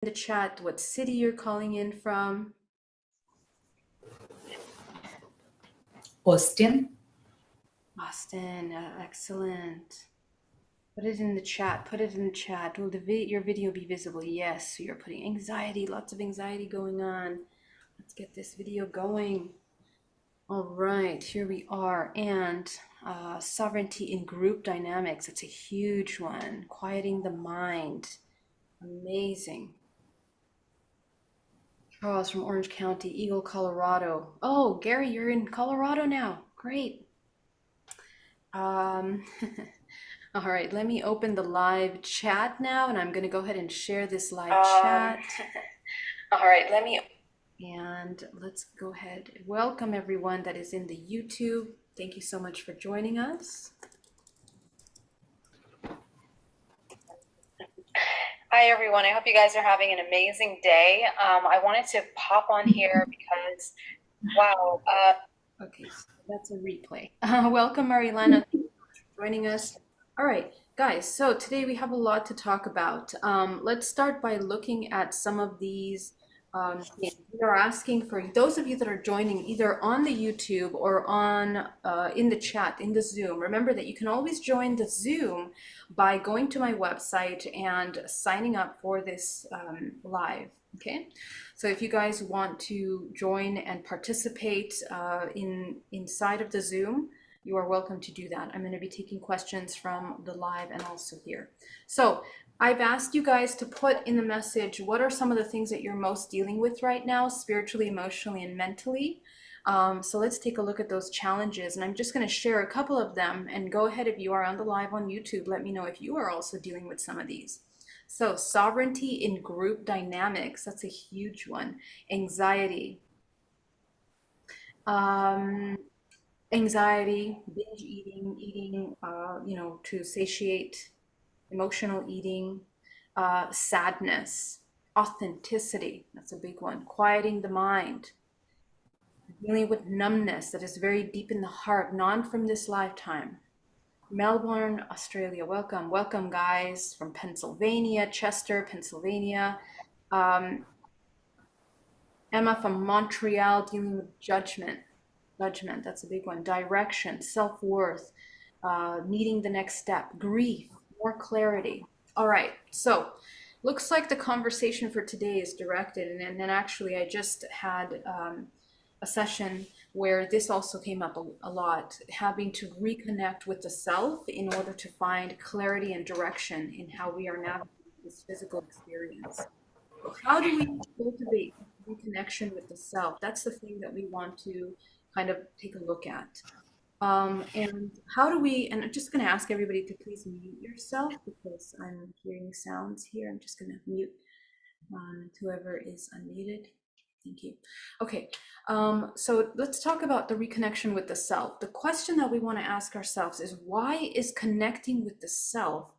the chat what city you're calling in from. Austin. Austin, excellent. Put it in the chat. Put it in the chat. Will your video be visible? Yes. So you're putting anxiety, lots of anxiety going on. Let's get this video going. All right, here we are. And sovereignty in group dynamics. It's a huge one. Quieting the mind. Amazing. Charles from Orange County, Eagle, Colorado. Oh, Gary, you're in Colorado now. Great. Um, all right, let me open the live chat now, and I'm going to go ahead and share this live chat. All right, let me. And let's go ahead. Welcome everyone that is in the YouTube. Thank you so much for joining us. Hi, everyone. I hope you guys are having an amazing day. I wanted to pop on here because, wow. Okay, so that's a replay. Welcome, Marilena. Thank you so much for joining us. All right, guys, so today we have a lot to talk about. Let's start by looking at some of these things. We are asking for those of you that are joining either on the YouTube or on in the chat, in the Zoom. Remember that you can always join the Zoom by going to my website and signing up for this live, okay? So if you guys want to join and participate inside of the Zoom, you are welcome to do that. I'm going to be taking questions from the live and also here. So I've asked you guys to put in the message, what are some of the things that you're most dealing with right now, spiritually, emotionally, and mentally? So let's take a look at those challenges. And I'm just going to share a couple of them. And go ahead, if you are on the live on YouTube, let me know if you are also dealing with some of these. So sovereignty in group dynamics, that's a huge one. Anxiety. Anxiety, binge eating, to satiate, emotional eating, sadness, authenticity, that's a big one. Quieting the mind, dealing with numbness that is very deep in the heart, none from this lifetime. Melbourne, Australia, welcome. Welcome, guys, from Pennsylvania, Chester, Pennsylvania. Emma from Montreal, dealing with judgment. Judgment, that's a big one. Direction, self-worth, needing the next step, grief, more clarity. All right, so looks like the conversation for today is directed, and then actually I just had a session where this also came up a lot, having to reconnect with the self in order to find clarity and direction in how we are navigating this physical experience. So how do we cultivate reconnection with the self? That's the thing that we want to kind of take a look at. And how do we, and I'm just going to ask everybody to please mute yourself because I'm hearing sounds here. I'm just going to mute whoever is unmuted. Thank you. Okay, so let's talk about the reconnection with the self. The question that we want to ask ourselves is, why is connecting with the self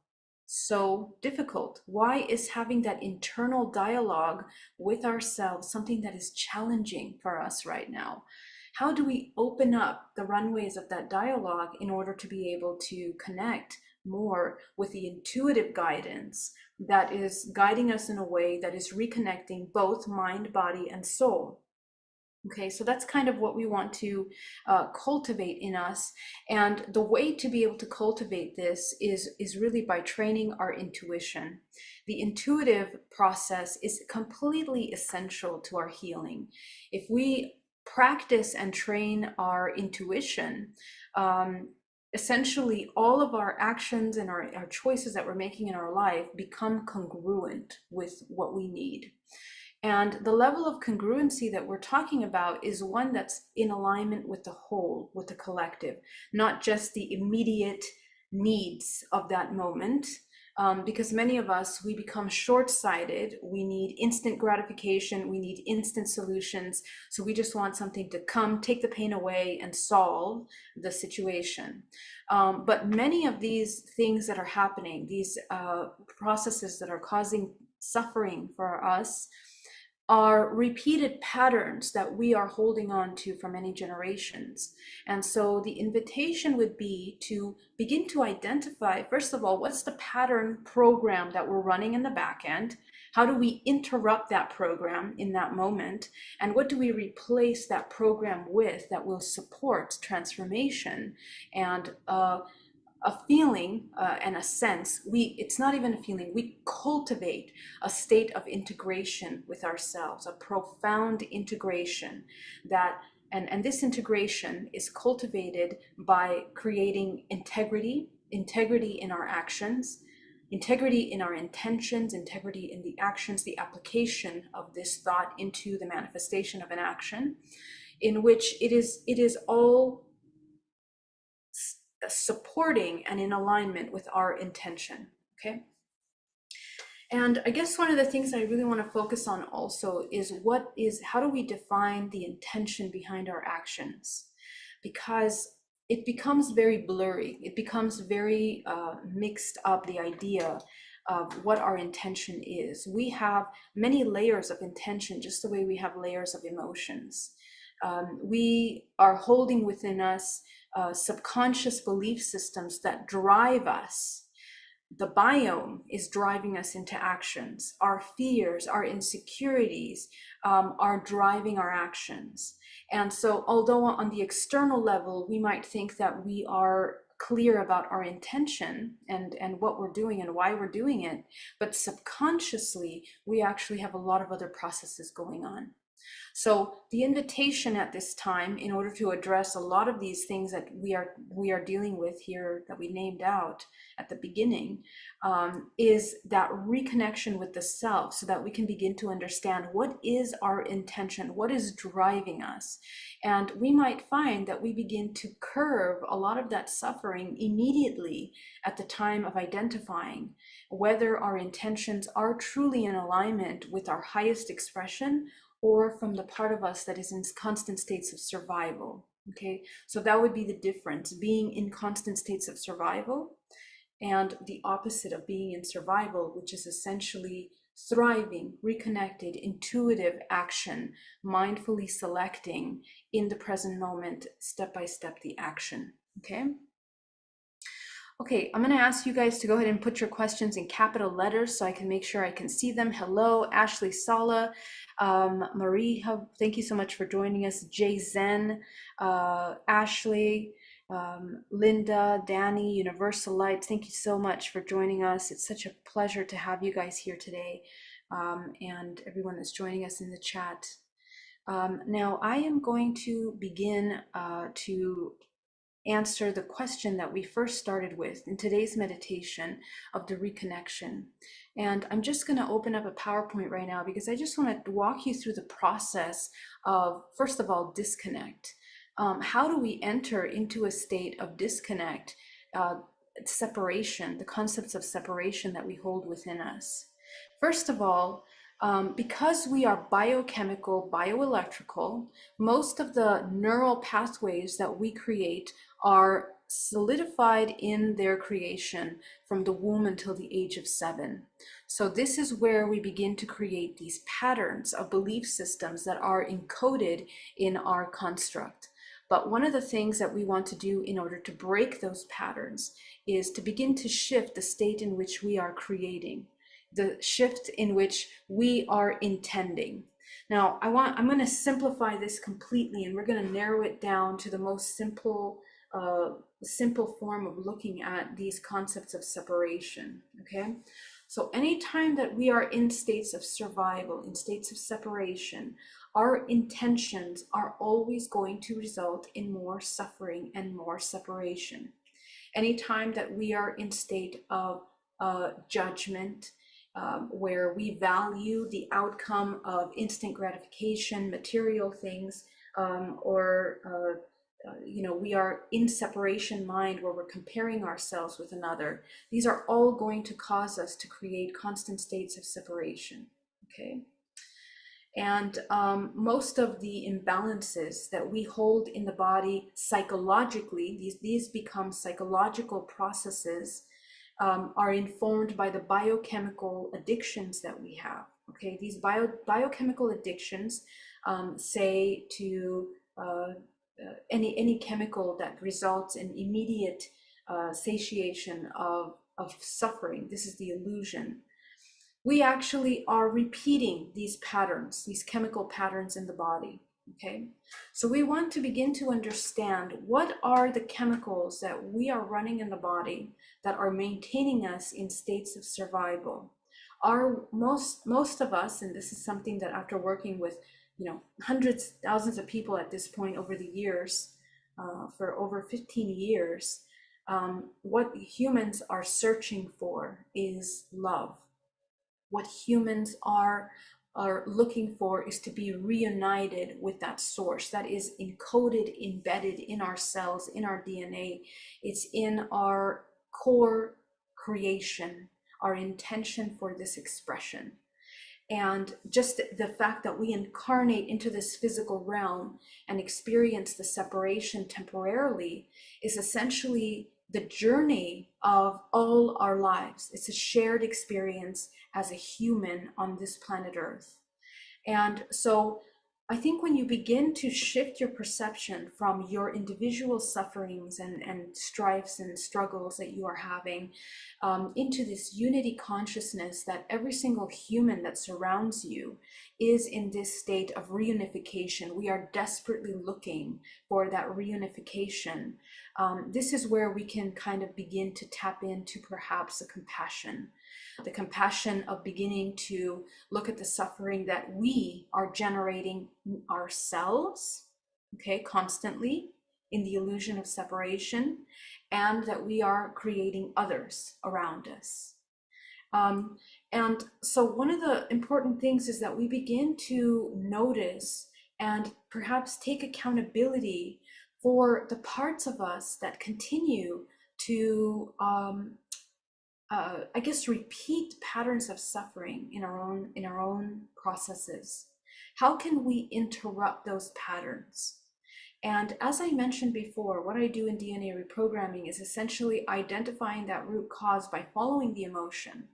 so difficult? Why is having that internal dialogue with ourselves something that is challenging for us right now? How do we open up the runways of that dialogue in order to be able to connect more with the intuitive guidance that is guiding us in a way that is reconnecting both mind, body, and soul? Okay, so that's kind of what we want to cultivate in us. And the way to be able to cultivate this is really by training our intuition. The intuitive process is completely essential to our healing. If we practice and train our intuition, essentially all of our actions and our choices that we're making in our life become congruent with what we need. And the level of congruency that we're talking about is one that's in alignment with the whole, with the collective, not just the immediate needs of that moment. Because many of us, we become short-sighted. We need instant gratification. We need instant solutions. So we just want something to come, take the pain away, and solve the situation. But many of these things that are happening, these processes that are causing suffering for us, are repeated patterns that we are holding on to for many generations. And so the invitation would be to begin to identify, first of all, what's the pattern program that we're running in the back end? How do we interrupt that program in that moment? And what do we replace that program with that will support transformation and a feeling and a sense? It's not even a feeling, we cultivate a state of integration with ourselves, a profound integration that and this integration is cultivated by creating integrity in our actions, integrity in our intentions, integrity in the actions, the application of this thought into the manifestation of an action, in which it is all supporting and in alignment with our intention. Okay. And I guess one of the things I really want to focus on also is how do we define the intention behind our actions? Because it becomes very blurry. It becomes very mixed up, the idea of what our intention is. We have many layers of intention, just the way we have layers of emotions. We are holding within us subconscious belief systems that drive us. The biome is driving us into actions. Our fears, our insecurities are driving our actions. And so, although on the external level, we might think that we are clear about our intention and what we're doing and why we're doing it, but subconsciously, we actually have a lot of other processes going on. So the invitation at this time, in order to address a lot of these things that we are dealing with here, that we named out at the beginning, is that reconnection with the self, so that we can begin to understand what is our intention, what is driving us. And we might find that we begin to curb a lot of that suffering immediately at the time of identifying whether our intentions are truly in alignment with our highest expression, or from the part of us that is in constant states of survival. Okay, so that would be the difference, being in constant states of survival, and the opposite of being in survival, which is essentially thriving, reconnected, intuitive action, mindfully selecting in the present moment, step by step, the action. Okay. Okay, I'm going to ask you guys to go ahead and put your questions in capital letters so I can make sure I can see them. Hello, Ashley Sala, Marie, thank you so much for joining us. Jay Zen, Ashley, Linda, Danny, Universal Lights, thank you so much for joining us. It's such a pleasure to have you guys here today, and everyone that's joining us in the chat. Now, I am going to begin to answer the question that we first started with in today's meditation of the reconnection. And I'm just going to open up a PowerPoint right now because I just want to walk you through the process of, first of all, disconnect. How do we enter into a state of disconnect, separation, the concepts of separation that we hold within us? First of all, because we are biochemical, bioelectrical, most of the neural pathways that we create are solidified in their creation from the womb until the age of 7. So this is where we begin to create these patterns of belief systems that are encoded in our construct. But one of the things that we want to do in order to break those patterns is to begin to shift the state in which we are creating, the shift in which we are intending. Now, I'm going to simplify this completely, and we're going to narrow it down to the most simple form of looking at these concepts of separation. Okay, so anytime that we are in states of survival, in states of separation, our intentions are always going to result in more suffering and more separation. Anytime that we are in state of judgment, where we value the outcome of instant gratification, material things, or we are in separation mind where we're comparing ourselves with another. These are all going to cause us to create constant states of separation. Okay. And most of the imbalances that we hold in the body psychologically, these become psychological processes, are informed by the biochemical addictions that we have. Okay, these biochemical addictions say to any chemical that results in immediate satiation of suffering. This is the illusion. we actually are repeating these patterns, these chemical patterns in the body. Okay, so we want to begin to understand what are the chemicals that we are running in the body that are maintaining us in states of survival. Are most of us, and this is something that after working with, hundreds, thousands of people at this point over the years, for over 15 years, what humans are searching for is love. What humans are looking for is to be reunited with that source that is encoded, embedded in our cells, in our DNA. It's in our core creation, our intention for this expression. And just the fact that we incarnate into this physical realm and experience the separation temporarily is essentially the journey of all our lives. It's a shared experience as a human on this planet Earth. And so I think when you begin to shift your perception from your individual sufferings and strifes and struggles that you are having, into this unity consciousness that every single human that surrounds you is in this state of reunification. We are desperately looking for that reunification. This is where we can kind of begin to tap into perhaps the compassion of beginning to look at the suffering that we are generating ourselves, okay, constantly in the illusion of separation, and that we are creating others around us. And so one of the important things is that we begin to notice and perhaps take accountability for the parts of us that continue to I guess repeat patterns of suffering in our own processes. How can we interrupt those patterns? And as I mentioned before, what I do in DNA reprogramming is essentially identifying that root cause by following the emotion.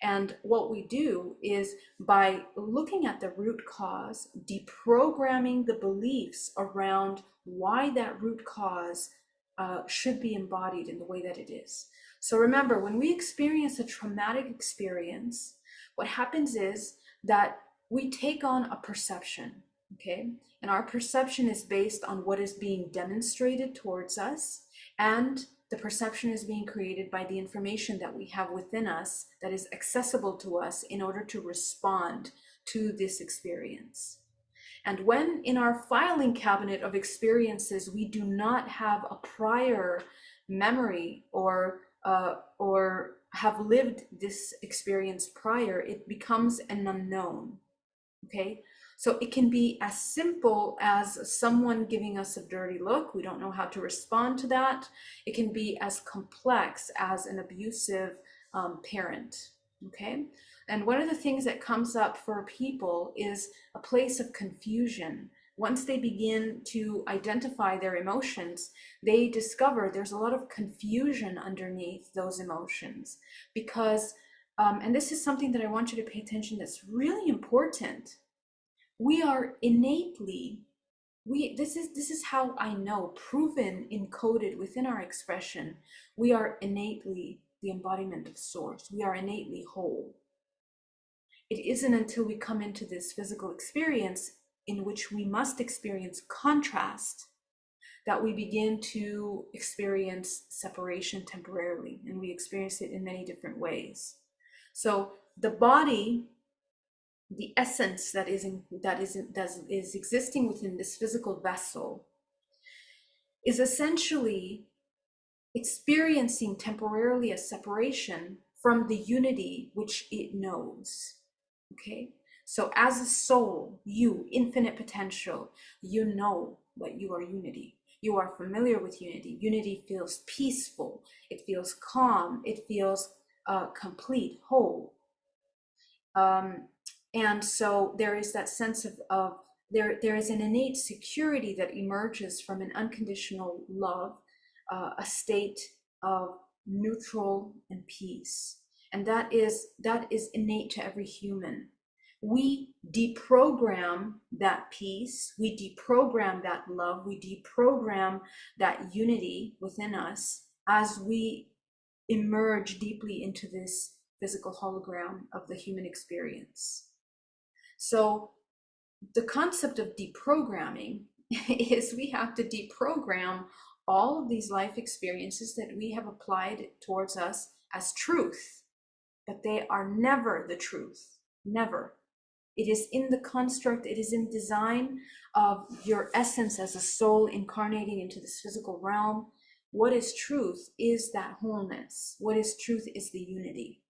And what we do is by looking at the root cause, deprogramming the beliefs around why that root cause should be embodied in the way that it is. So remember, when we experience a traumatic experience, what happens is that we take on a perception, okay? And our perception is based on what is being demonstrated towards us, and the perception is being created by the information that we have within us that is accessible to us in order to respond to this experience. And when in our filing cabinet of experiences, we do not have a prior memory or have lived this experience prior, it becomes an unknown, okay? So it can be as simple as someone giving us a dirty look. We don't know how to respond to that. It can be as complex as an abusive parent, okay? And one of the things that comes up for people is a place of confusion. Once they begin to identify their emotions, they discover there's a lot of confusion underneath those emotions because, and this is something that I want you to pay attention that's really important. We are innately, this is how I know, proven, encoded within our expression, we are innately the embodiment of source. We are innately whole. It isn't until we come into this physical experience in which we must experience contrast that we begin to experience separation temporarily, and we experience it in many different ways. So the body, the essence that is existing within this physical vessel, is essentially experiencing temporarily a separation from the unity which it knows. Okay, so as a soul, you, infinite potential, you know that you are unity. You are familiar with unity. Unity feels peaceful. It feels calm. It feels complete, whole. And so there is that sense of there is an innate security that emerges from an unconditional love, a state of neutral and peace. And that is innate to every human. We deprogram that peace, we deprogram that love, we deprogram that unity within us as we emerge deeply into this physical hologram of the human experience. So the concept of deprogramming is we have to deprogram all of these life experiences that we have applied towards us as truth, but they are never the truth, never. It is in the construct, it is in design of your essence as a soul incarnating into this physical realm. What is truth is that wholeness. What is truth is the unity.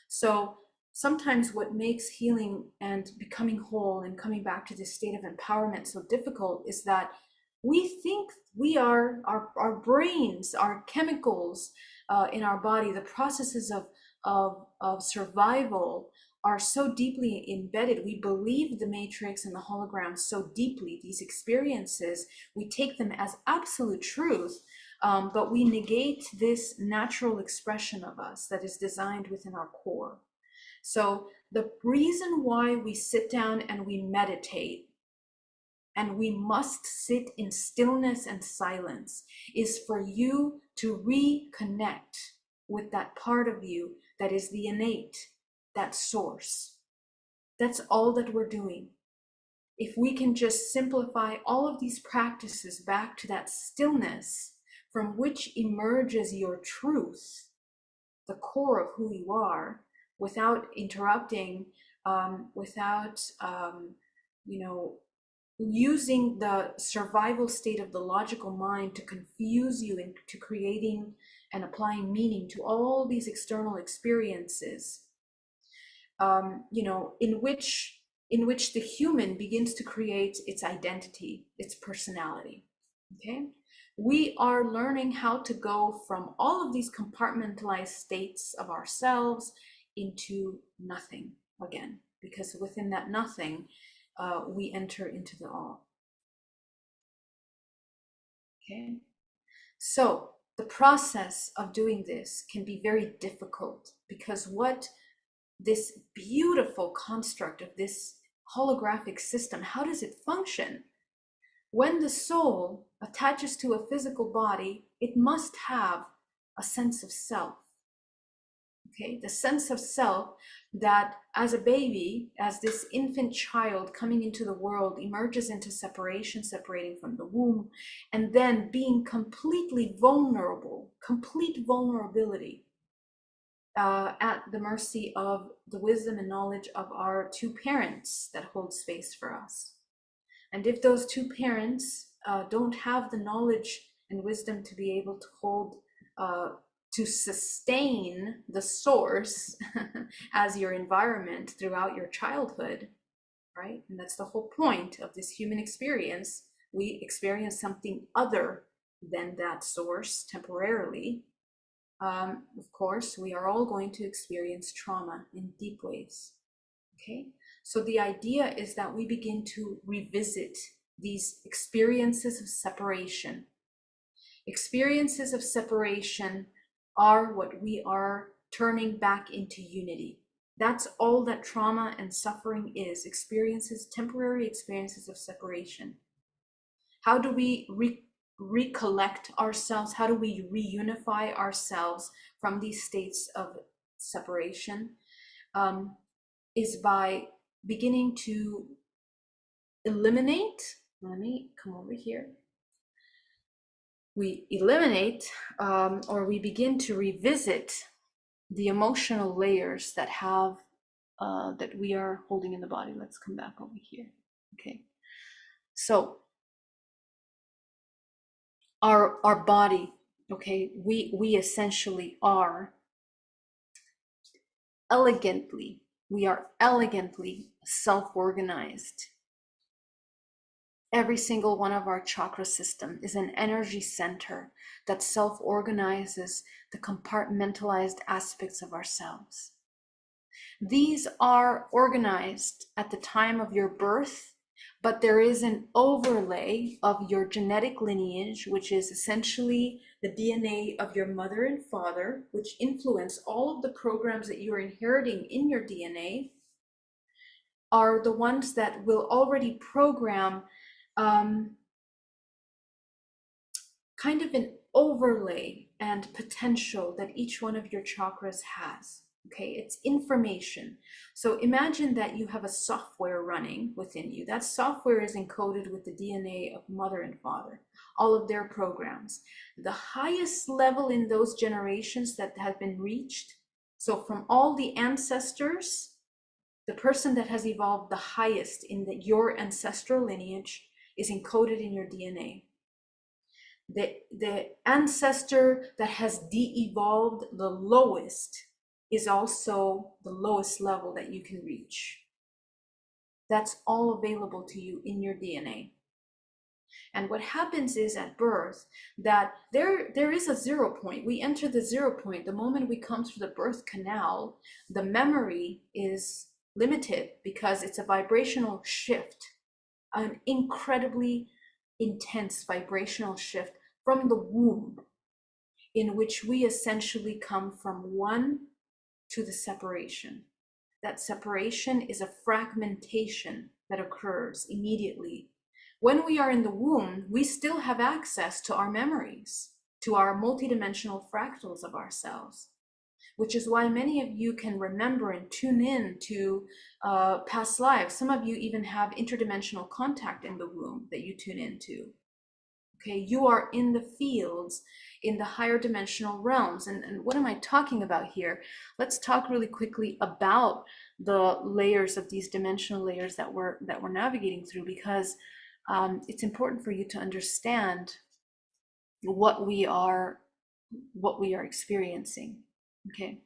So sometimes what makes healing and becoming whole and coming back to this state of empowerment so difficult is that we think we are, our brains, our chemicals in our body, the processes of survival are so deeply embedded. We believe the matrix and the hologram so deeply, these experiences, we take them as absolute truth, but we negate this natural expression of us that is designed within our core. So the reason why we sit down and we meditate, and we must sit in stillness and silence, is for you to reconnect with that part of you that is the innate, that source. That's all that we're doing. If we can just simplify all of these practices back to that stillness from which emerges your truth, the core of who you are, without interrupting, without, using the survival state of the logical mind to confuse you into creating and applying meaning to all these external experiences, in which the human begins to create its identity, its personality. Okay, we are learning how to go from all of these compartmentalized states of ourselves into nothing again, because within that nothing, we enter into the all. Okay, so the process of doing this can be very difficult, because what this beautiful construct of this holographic system, how does it function? When the soul attaches to a physical body, it must have a sense of self. Okay, the sense of self that as a baby, as this infant child coming into the world, emerges into separation, separating from the womb, and then being completely vulnerable, complete vulnerability, at the mercy of the wisdom and knowledge of our two parents that hold space for us. And if those two parents don't have the knowledge and wisdom to be able to hold, to sustain the source as your environment throughout your childhood, right? And that's the whole point of this human experience. We experience something other than that source temporarily. Of course, we are all going to experience trauma in deep ways. Okay, so the idea is that we begin to revisit these experiences of separation. Experiences of separation are what we are turning back into unity. That's all that trauma and suffering is: experiences, temporary experiences of separation. How do we recollect ourselves? How do we reunify ourselves from these states of separation? Is by beginning to eliminate. Let me come over here. We eliminate, or we begin to revisit the emotional layers that have that we are holding in the body. Let's come back over here. Okay, so our body. Okay, we essentially are elegantly. We are elegantly self-organized. Every single one of our chakra system is an energy center that self-organizes the compartmentalized aspects of ourselves. These are organized at the time of your birth, but there is an overlay of your genetic lineage, which is essentially the DNA of your mother and father, which influence all of the programs that you're inheriting in your DNA, are the ones that will already program kind of an overlay and potential that each one of your chakras has. Okay, it's information. So imagine that you have a software running within you. That software is encoded with the DNA of mother and father, all of their programs. The highest level in those generations that have been reached, so from all the ancestors, the person that has evolved the highest in your ancestral lineage is encoded in your DNA. The ancestor that has de-evolved the lowest is also the lowest level that you can reach. That's all available to you in your DNA. And what happens is at birth that there is a 0 point. We enter the 0 point. The moment we come through the birth canal, the memory is limited because it's a vibrational shift, an incredibly intense vibrational shift from the womb, in which we essentially come from one to the separation. That separation is a fragmentation that occurs immediately. When we are in the womb, we still have access to our memories, to our multidimensional fractals of ourselves, which is why many of you can remember and tune in to past lives. Some of you even have interdimensional contact in the womb that you tune into. Okay, you are in the fields, in the higher dimensional realms. And what am I talking about here? Let's talk really quickly about the layers of these dimensional layers that we're navigating through, because it's important for you to understand what we are experiencing. Okay,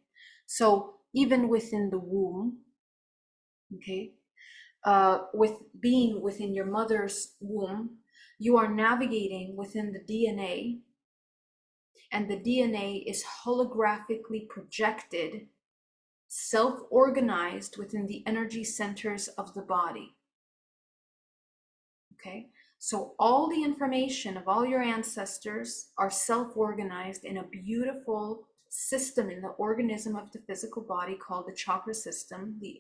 so even within the womb, okay, with being within your mother's womb, you are navigating within the DNA, and the DNA is holographically projected, self-organized within the energy centers of the body. Okay, so all the information of all your ancestors are self-organized in a beautiful system in the organism of the physical body called the chakra system, the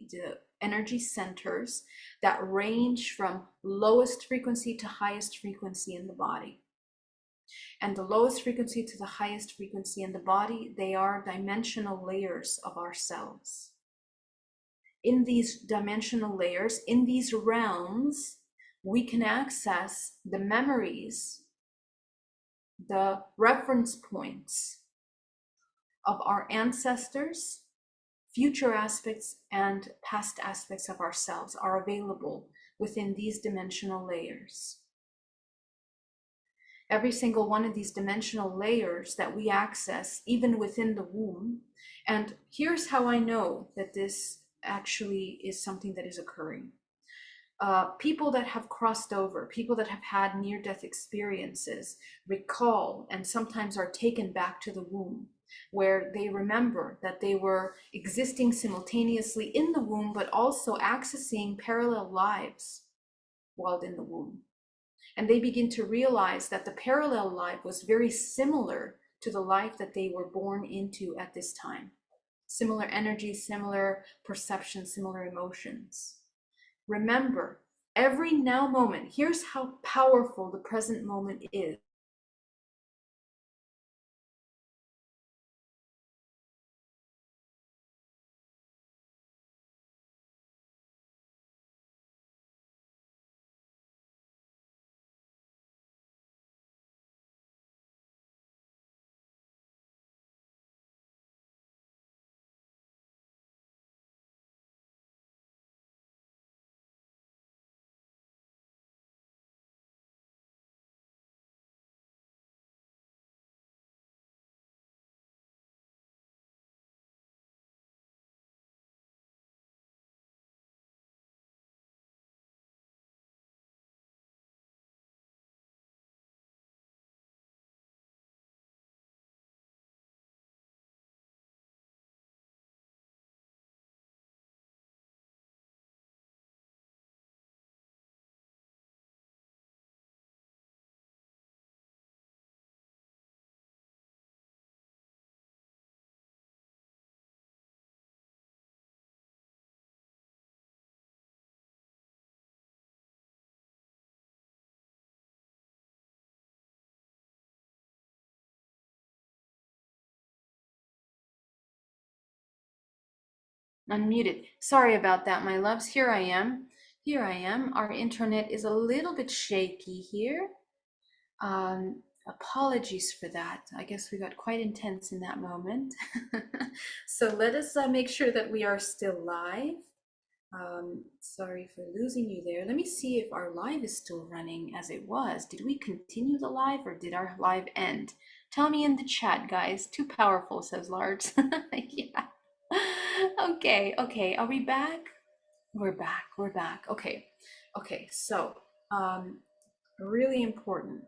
energy centers that range from lowest frequency to highest frequency in the body. And the lowest frequency to the highest frequency in the body, they are dimensional layers of ourselves. In these dimensional layers, in these realms, we can access the memories, the reference points of our ancestors. Future aspects and past aspects of ourselves are available within these dimensional layers. Every single one of these dimensional layers that we access, even within the womb. And here's how I know that this actually is something that is occurring. People that have crossed over, people that have had near-death experiences, recall and sometimes are taken back to the womb, where they remember that they were existing simultaneously in the womb, but also accessing parallel lives while in the womb. And they begin to realize that the parallel life was very similar to the life that they were born into at this time. Similar energy, similar perception, similar emotions. Remember, every now moment, here's how powerful the present moment is. Unmuted. Sorry about that, my loves. Here I am. Here I am. Our internet is a little bit shaky here. Apologies for that. I guess we got quite intense in that moment. So let us make sure that we are still live. Sorry for losing you there. Let me see if our live is still running as it was. Did we continue the live or did our live end? Tell me in the chat, guys. Too powerful, says Lars. Yeah. Okay, okay. Are we back? We're back. We're back. Okay. Okay. So, really important.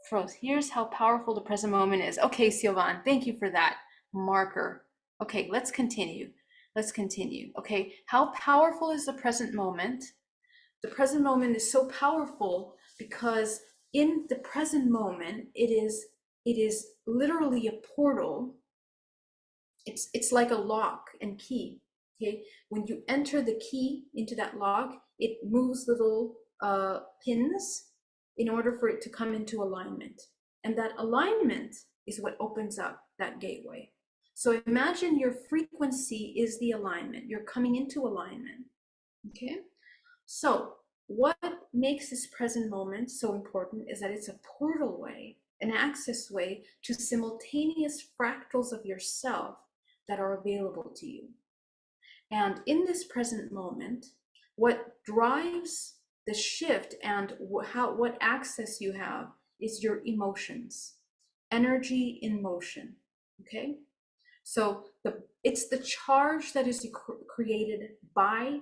First, here's how powerful the present moment is. Okay, Sylvan, thank you for that marker. Okay, let's continue. Let's continue. Okay, how powerful is the present moment? The present moment is so powerful because in the present moment, it is literally a portal. It's like a lock and key. Okay, when you enter the key into that lock, it moves little pins in order for it to come into alignment, and that alignment is what opens up that gateway. So imagine your frequency is the alignment. You're coming into alignment. Okay, so what makes this present moment so important is that it's a portal way, an access way to simultaneous fractals of yourself that are available to you. And in this present moment, what drives the shift and what access you have is your emotions, energy in motion. Okay, so it's the charge that is created by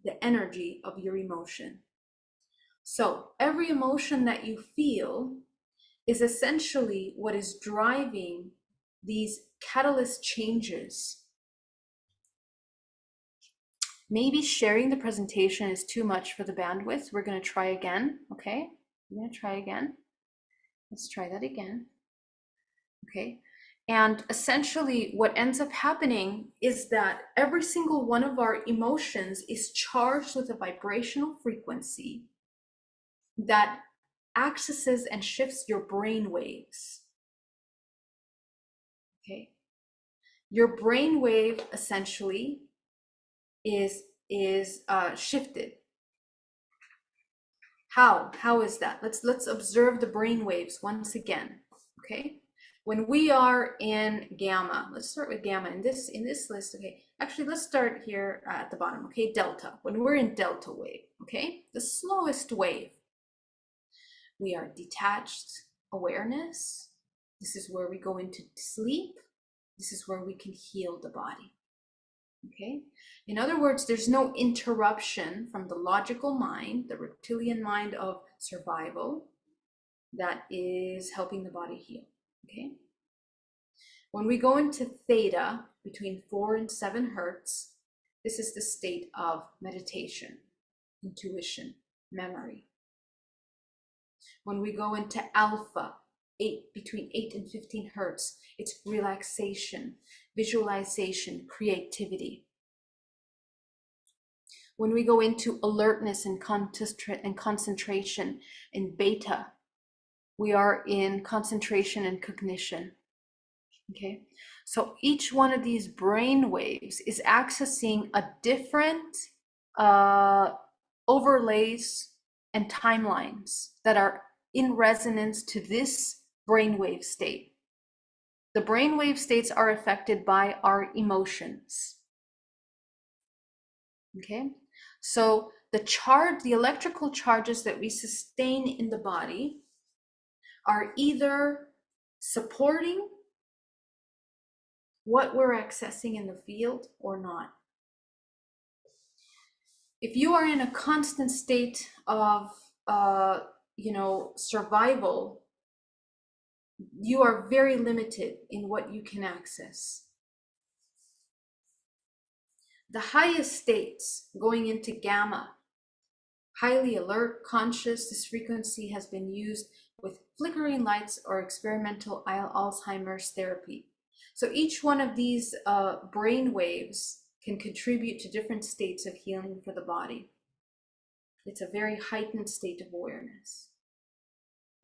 the energy of your emotion. So every emotion that you feel is essentially what is driving these catalyst changes. Maybe sharing the presentation is too much for the bandwidth. We're going to try again. Okay, we're going to try again. Let's try that again. Okay. And essentially what ends up happening is that every single one of our emotions is charged with a vibrational frequency that accesses and shifts your brain waves. Okay. Your brain wave essentially is shifted. How is that? Let's observe the brain waves once again. Okay. When we are in gamma, let's start with gamma in this list. Okay, actually let's start here at the bottom. Okay, delta. When we're in delta wave, okay, the slowest wave, we are detached awareness. This is where we go into sleep. This is where we can heal the body. Okay, in other words, there's no interruption from the logical mind, the reptilian mind of survival, that is helping the body heal. Okay, when we go into theta between 4 and 7 hertz, this is the state of meditation, intuition, memory. When we go into alpha, between 8 and 15 hertz, it's relaxation, visualization, creativity. When we go into alertness and concentration in beta, we are in concentration and cognition. Okay, so each one of these brain waves is accessing a different overlays and timelines that are in resonance to this brainwave state. The brainwave states are affected by our emotions. Okay, so the electrical charges that we sustain in the body are either supporting what we're accessing in the field or not. If you are in a constant state of survival, you are very limited in what you can access. The highest states going into gamma, highly alert, conscious, this frequency has been used with flickering lights or experimental Alzheimer's therapy. So each one of these brain waves can contribute to different states of healing for the body. It's a very heightened state of awareness.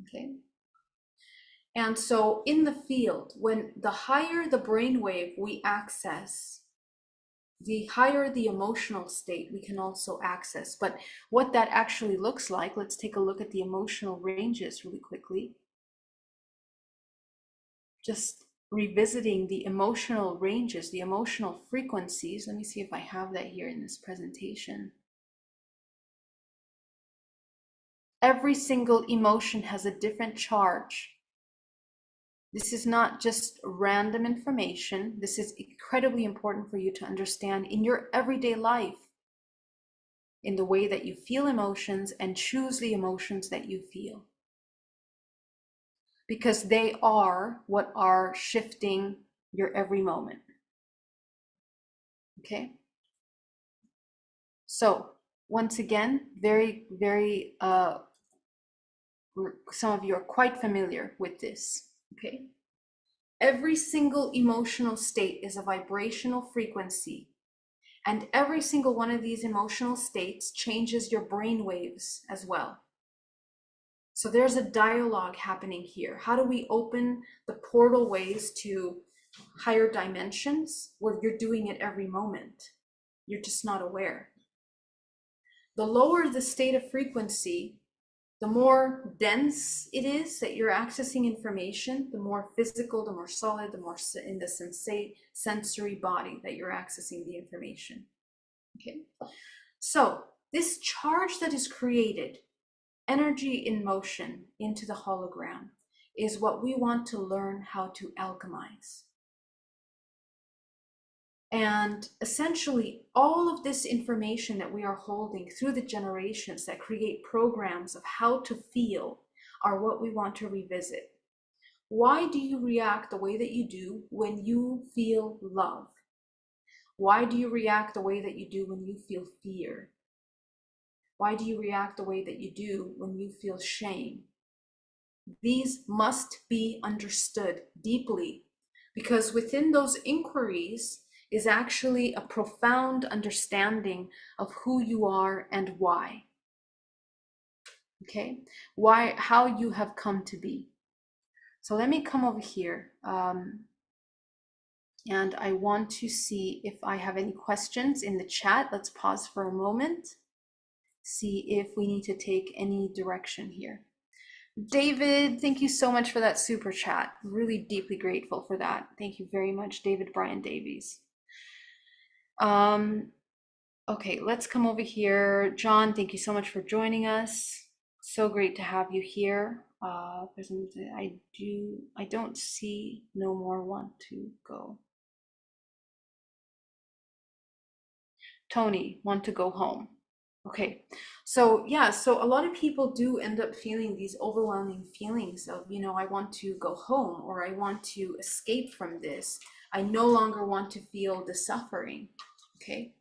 Okay. And so in the field, when the higher the brain wave we access, The higher the emotional state we can also access. But what that actually looks like, let's take a look at the emotional ranges really quickly. Just revisiting the emotional ranges, the emotional frequencies. Let me see if I have that here in this presentation. Every single emotion has a different charge. This is not just random information. This is incredibly important for you to understand in your everyday life, in the way that you feel emotions and choose the emotions that you feel. Because they are what are shifting your every moment. Okay? So, once again, some of you are quite familiar with this. Okay? Every single emotional state is a vibrational frequency. And every single one of these emotional states changes your brain waves as well. So there's a dialogue happening here. How do we open the portal ways to higher dimensions? Well, you're doing it every moment. You're just not aware. The lower the state of frequency, the more dense it is that you're accessing information, the more physical, the more solid, the more in the sensory body that you're accessing the information. Okay, so this charge that is created, energy in motion into the hologram, is what we want to learn how to alchemize. And essentially, all of this information that we are holding through the generations that create programs of how to feel are what we want to revisit. Why do you react the way that you do when you feel love? Why do you react the way that you do when you feel fear? Why do you react the way that you do when you feel shame? These must be understood deeply, because within those inquiries is actually a profound understanding of who you are and why. Okay, why, how you have come to be. So let me come over here, and I want to see if I have any questions in the chat. Let's pause for a moment, see if we need to take any direction here. David, thank you so much for that super chat. Really deeply grateful for that. Thank you very much, David Brian Davies. Okay, let's come over here. John, thank you so much for joining us. So great to have you here. I don't see no more want to go. Tony, want to go home. Okay, so yeah, so a lot of people do end up feeling these overwhelming feelings of, I want to go home, or I want to escape from this. I no longer want to feel the suffering. Okay,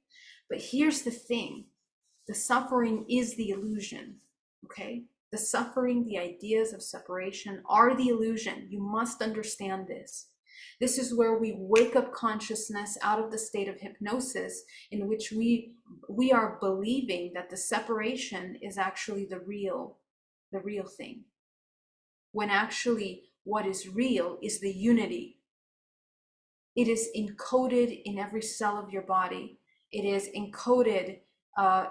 but here's the thing, the suffering is the illusion. Okay, the suffering, the ideas of separation are the illusion. You must understand this. This is where we wake up consciousness out of the state of hypnosis in which we are believing that the separation is actually the real thing, when actually what is real is the unity. It is encoded in every cell of your body. It is encoded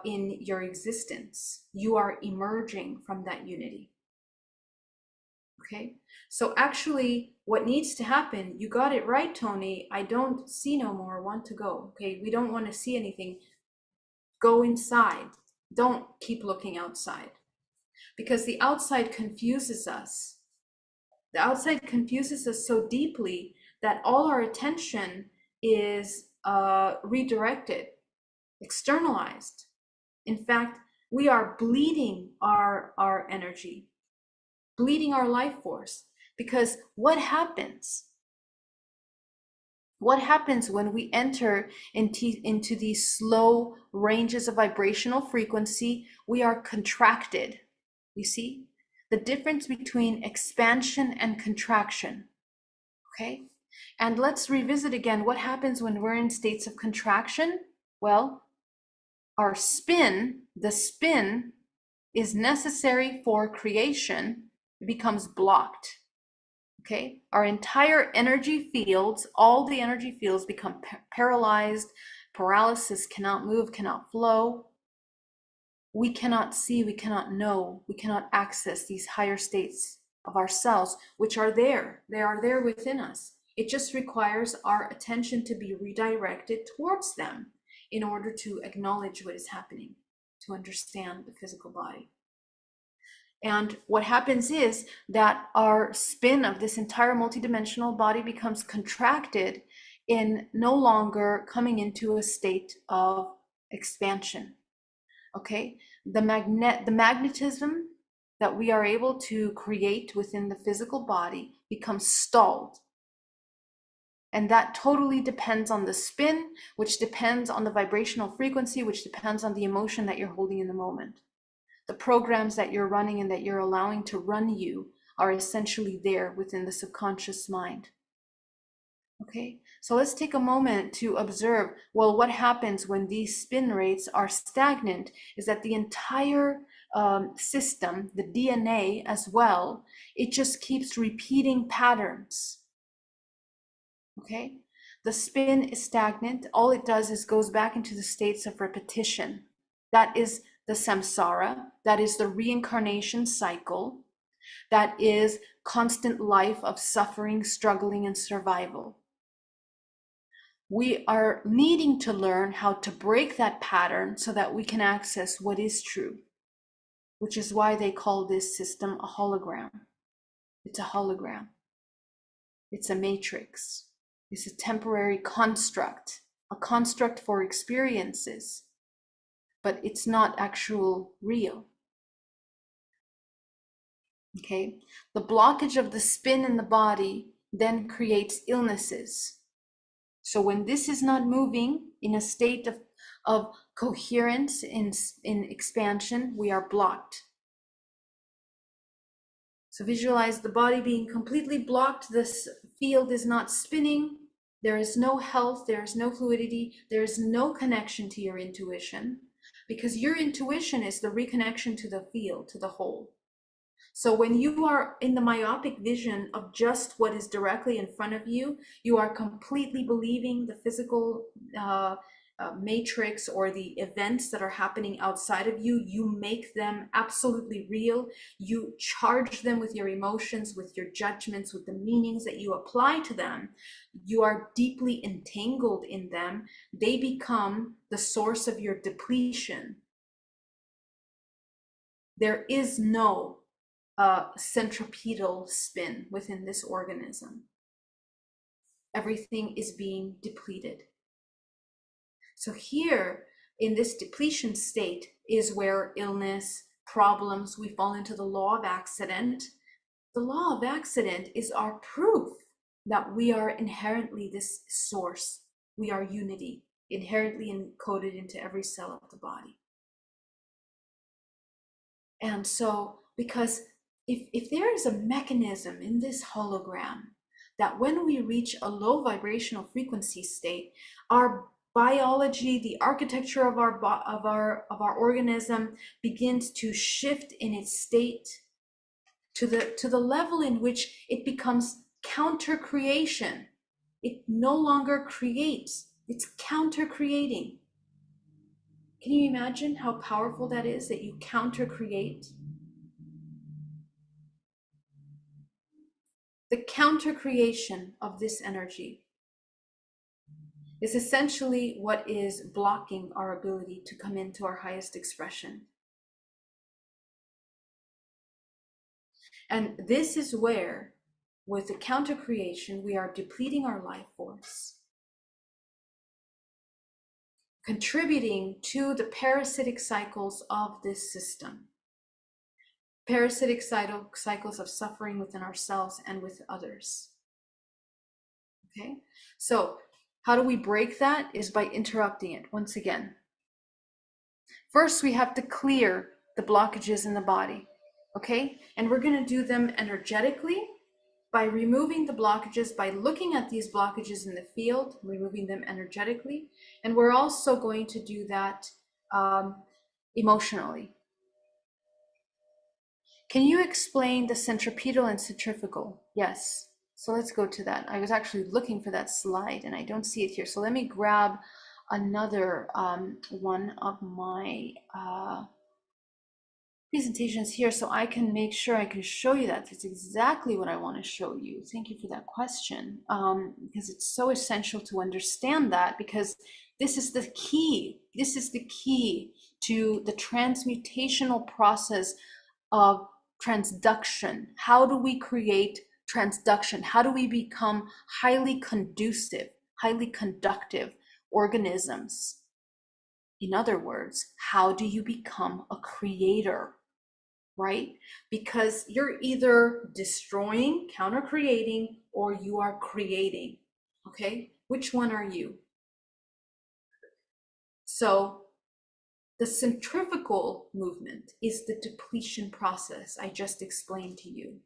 in your existence. You are emerging from that unity. Okay, so actually what needs to happen, you got it right, Tony. I don't see no more, want to go. Okay, we don't want to see anything. Go inside. Don't keep looking outside, because the outside confuses us. The outside confuses us so deeply that all our attention is redirected, externalized. In fact, we are bleeding our energy, bleeding our life force. Because what happens? What happens when we enter into these slow ranges of vibrational frequency? We are contracted. You see the difference between expansion and contraction. Okay, and let's revisit again what happens when we're in states of contraction. Well, our spin, the spin is necessary for creation, becomes blocked. Okay, our entire energy fields, all the energy fields become paralyzed, paralysis, cannot move, cannot flow. We cannot see, we cannot know, we cannot access these higher states of ourselves, which are there. They are there within us. It just requires our attention to be redirected towards them in order to acknowledge what is happening, to understand the physical body. And what happens is that our spin of this entire multidimensional body becomes contracted in no longer coming into a state of expansion. Okay, the magnetism that we are able to create within the physical body becomes stalled. And that totally depends on the spin, which depends on the vibrational frequency, which depends on the emotion that you're holding in the moment. The programs that you're running and that you're allowing to run you are essentially there within the subconscious mind. Okay, so let's take a moment to observe, well, what happens when these spin rates are stagnant is that the entire system, the DNA as well, it just keeps repeating patterns. Okay, the spin is stagnant. All it does is goes back into the states of repetition. That is the samsara, that is the reincarnation cycle, that is constant life of suffering, struggling, and survival. We are needing to learn how to break that pattern so that we can access what is true, which is why they call this system a hologram. It's a hologram. It's a matrix. It's a temporary construct, a construct for experiences, but it's not actual real. Okay? The blockage of the spin in the body then creates illnesses. So when this is not moving in a state of coherence, in expansion, we are blocked. So visualize the body being completely blocked. This field is not spinning. There is no health. There is no fluidity. There is no connection to your intuition, because your intuition is the reconnection to the field, to the whole. So when you are in the myopic vision of just what is directly in front of you, you are completely believing the physical matrix or the events that are happening outside of you. You make them absolutely real. You charge them with your emotions, with your judgments, with the meanings that you apply to them. You are deeply entangled in them. They become the source of your depletion. There is no centripetal spin within this organism. Everything is being depleted. So here in this depletion state is where illness, problems, we fall into the law of accident. The law of accident is our proof that we are inherently this source. We are unity, inherently encoded into every cell of the body. And so, because if there is a mechanism in this hologram that when we reach a low vibrational frequency state, our biology, the architecture of our organism begins to shift in its state to the level in which it becomes counter creation. It no longer creates, it's counter creating. Can you imagine how powerful that is, that you counter create? The counter creation of this energy is essentially what is blocking our ability to come into our highest expression. And this is where, with the counter creation, we are depleting our life force, contributing to the parasitic cycles of this system. Parasitic cycles of suffering within ourselves and with others. Okay, so how do we break that? Is by interrupting it once again. First, we have to clear the blockages in the body, okay? And we're going to do them energetically by removing the blockages, by looking at these blockages in the field, removing them energetically. And we're also going to do that emotionally. Can you explain the centripetal and centrifugal? Yes. So let's go to that. I was actually looking for that slide and I don't see it here. So let me grab another one of my presentations here so I can make sure I can show you that. It's exactly what I want to show you. Thank you for that question, because it's so essential to understand that, because this is the key. This is the key to the transmutational process of transduction. How do we create transduction? How do we become highly conducive, highly conductive organisms? In other words, how do you become a creator, right? Because you're either destroying, counter creating, or you are creating, okay? Which one are you? So the centrifugal movement is the depletion process I just explained to you.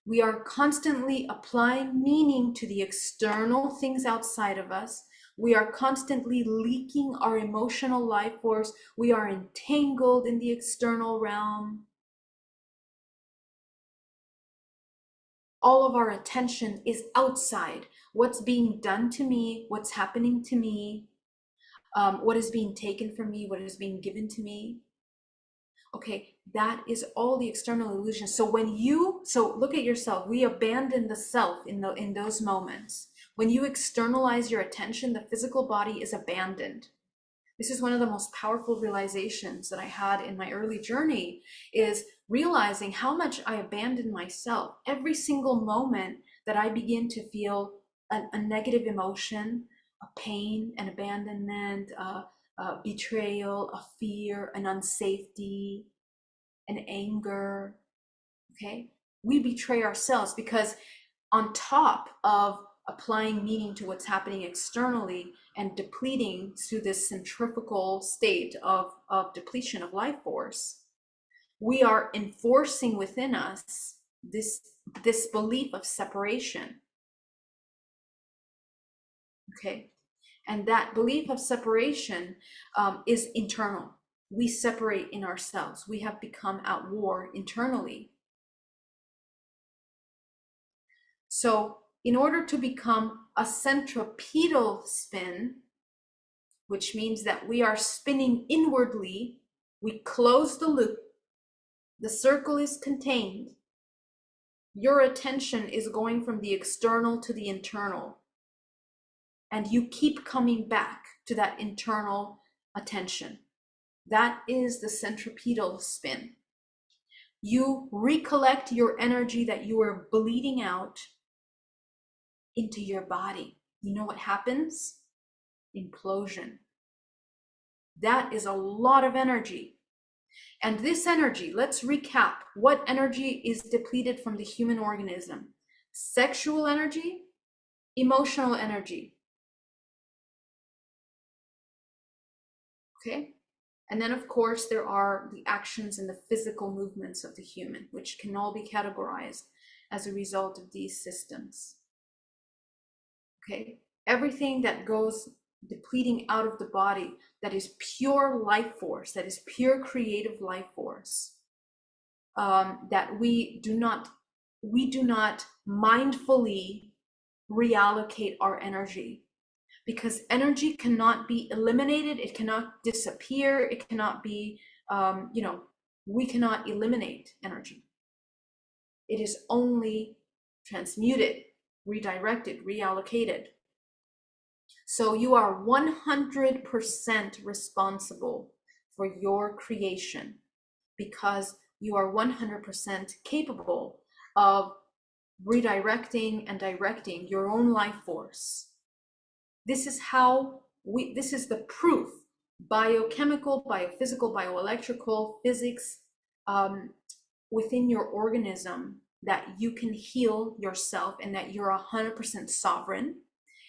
We are constantly applying meaning to the external things outside of us. We are constantly leaking our emotional life force. We are entangled in the external realm. All of our attention is outside. What's being done to me, what's happening to me, what is being taken from me, what is being given to me. Okay, that is all the external illusion. So look at yourself. We abandon the self in those moments. When you externalize your attention, the physical body is abandoned. This is one of the most powerful realizations that I had in my early journey, is realizing how much I abandoned myself. Every single moment that I begin to feel a negative emotion, a pain, an abandonment, a betrayal, a fear, an unsafety, an anger, okay? We betray ourselves, because on top of applying meaning to what's happening externally and depleting through this centrifugal state of depletion of life force, we are enforcing within us this belief of separation, okay? And that belief of separation is internal. We separate in ourselves. We have become at war internally. So in order to become a centripetal spin, which means that we are spinning inwardly, we close the loop, the circle is contained, your attention is going from the external to the internal, and you keep coming back to that internal attention. That is the centripetal spin. You recollect your energy that you are bleeding out into your body. You know what happens? Implosion. That is a lot of energy. And this energy, let's recap what energy is depleted from the human organism: sexual energy, emotional energy. Okay? And then, of course, there are the actions and the physical movements of the human, which can all be categorized as a result of these systems. Okay? Everything that goes depleting out of the body, that is pure life force, that is pure creative life force, that we do not mindfully reallocate our energy, because energy cannot be eliminated, it cannot disappear, it cannot be, we cannot eliminate energy. It is only transmuted, redirected, reallocated. So you are 100% responsible for your creation, because you are 100% capable of redirecting and directing your own life force. This is the proof, biochemical, biophysical, bioelectrical, physics, within your organism, that you can heal yourself, and that you're 100% sovereign,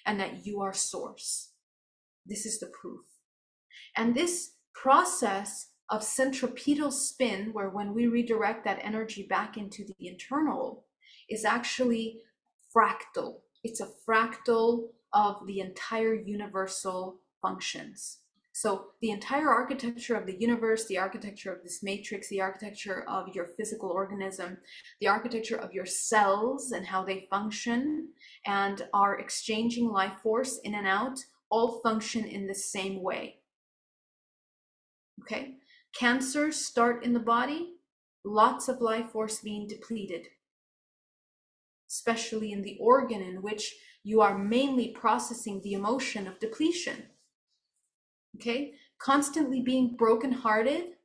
and that you are source. This is the proof. And this process of centripetal spin, where when we redirect that energy back into the internal, is actually fractal. It's a fractal of the entire universal functions. So the entire architecture of the universe, the architecture of this matrix, the architecture of your physical organism, the architecture of your cells and how they function and are exchanging life force in and out, all function in the same way. Okay? Cancers start in the body, lots of life force being depleted, especially in the organ in which you are mainly processing the emotion of depletion. Okay? Constantly being brokenhearted,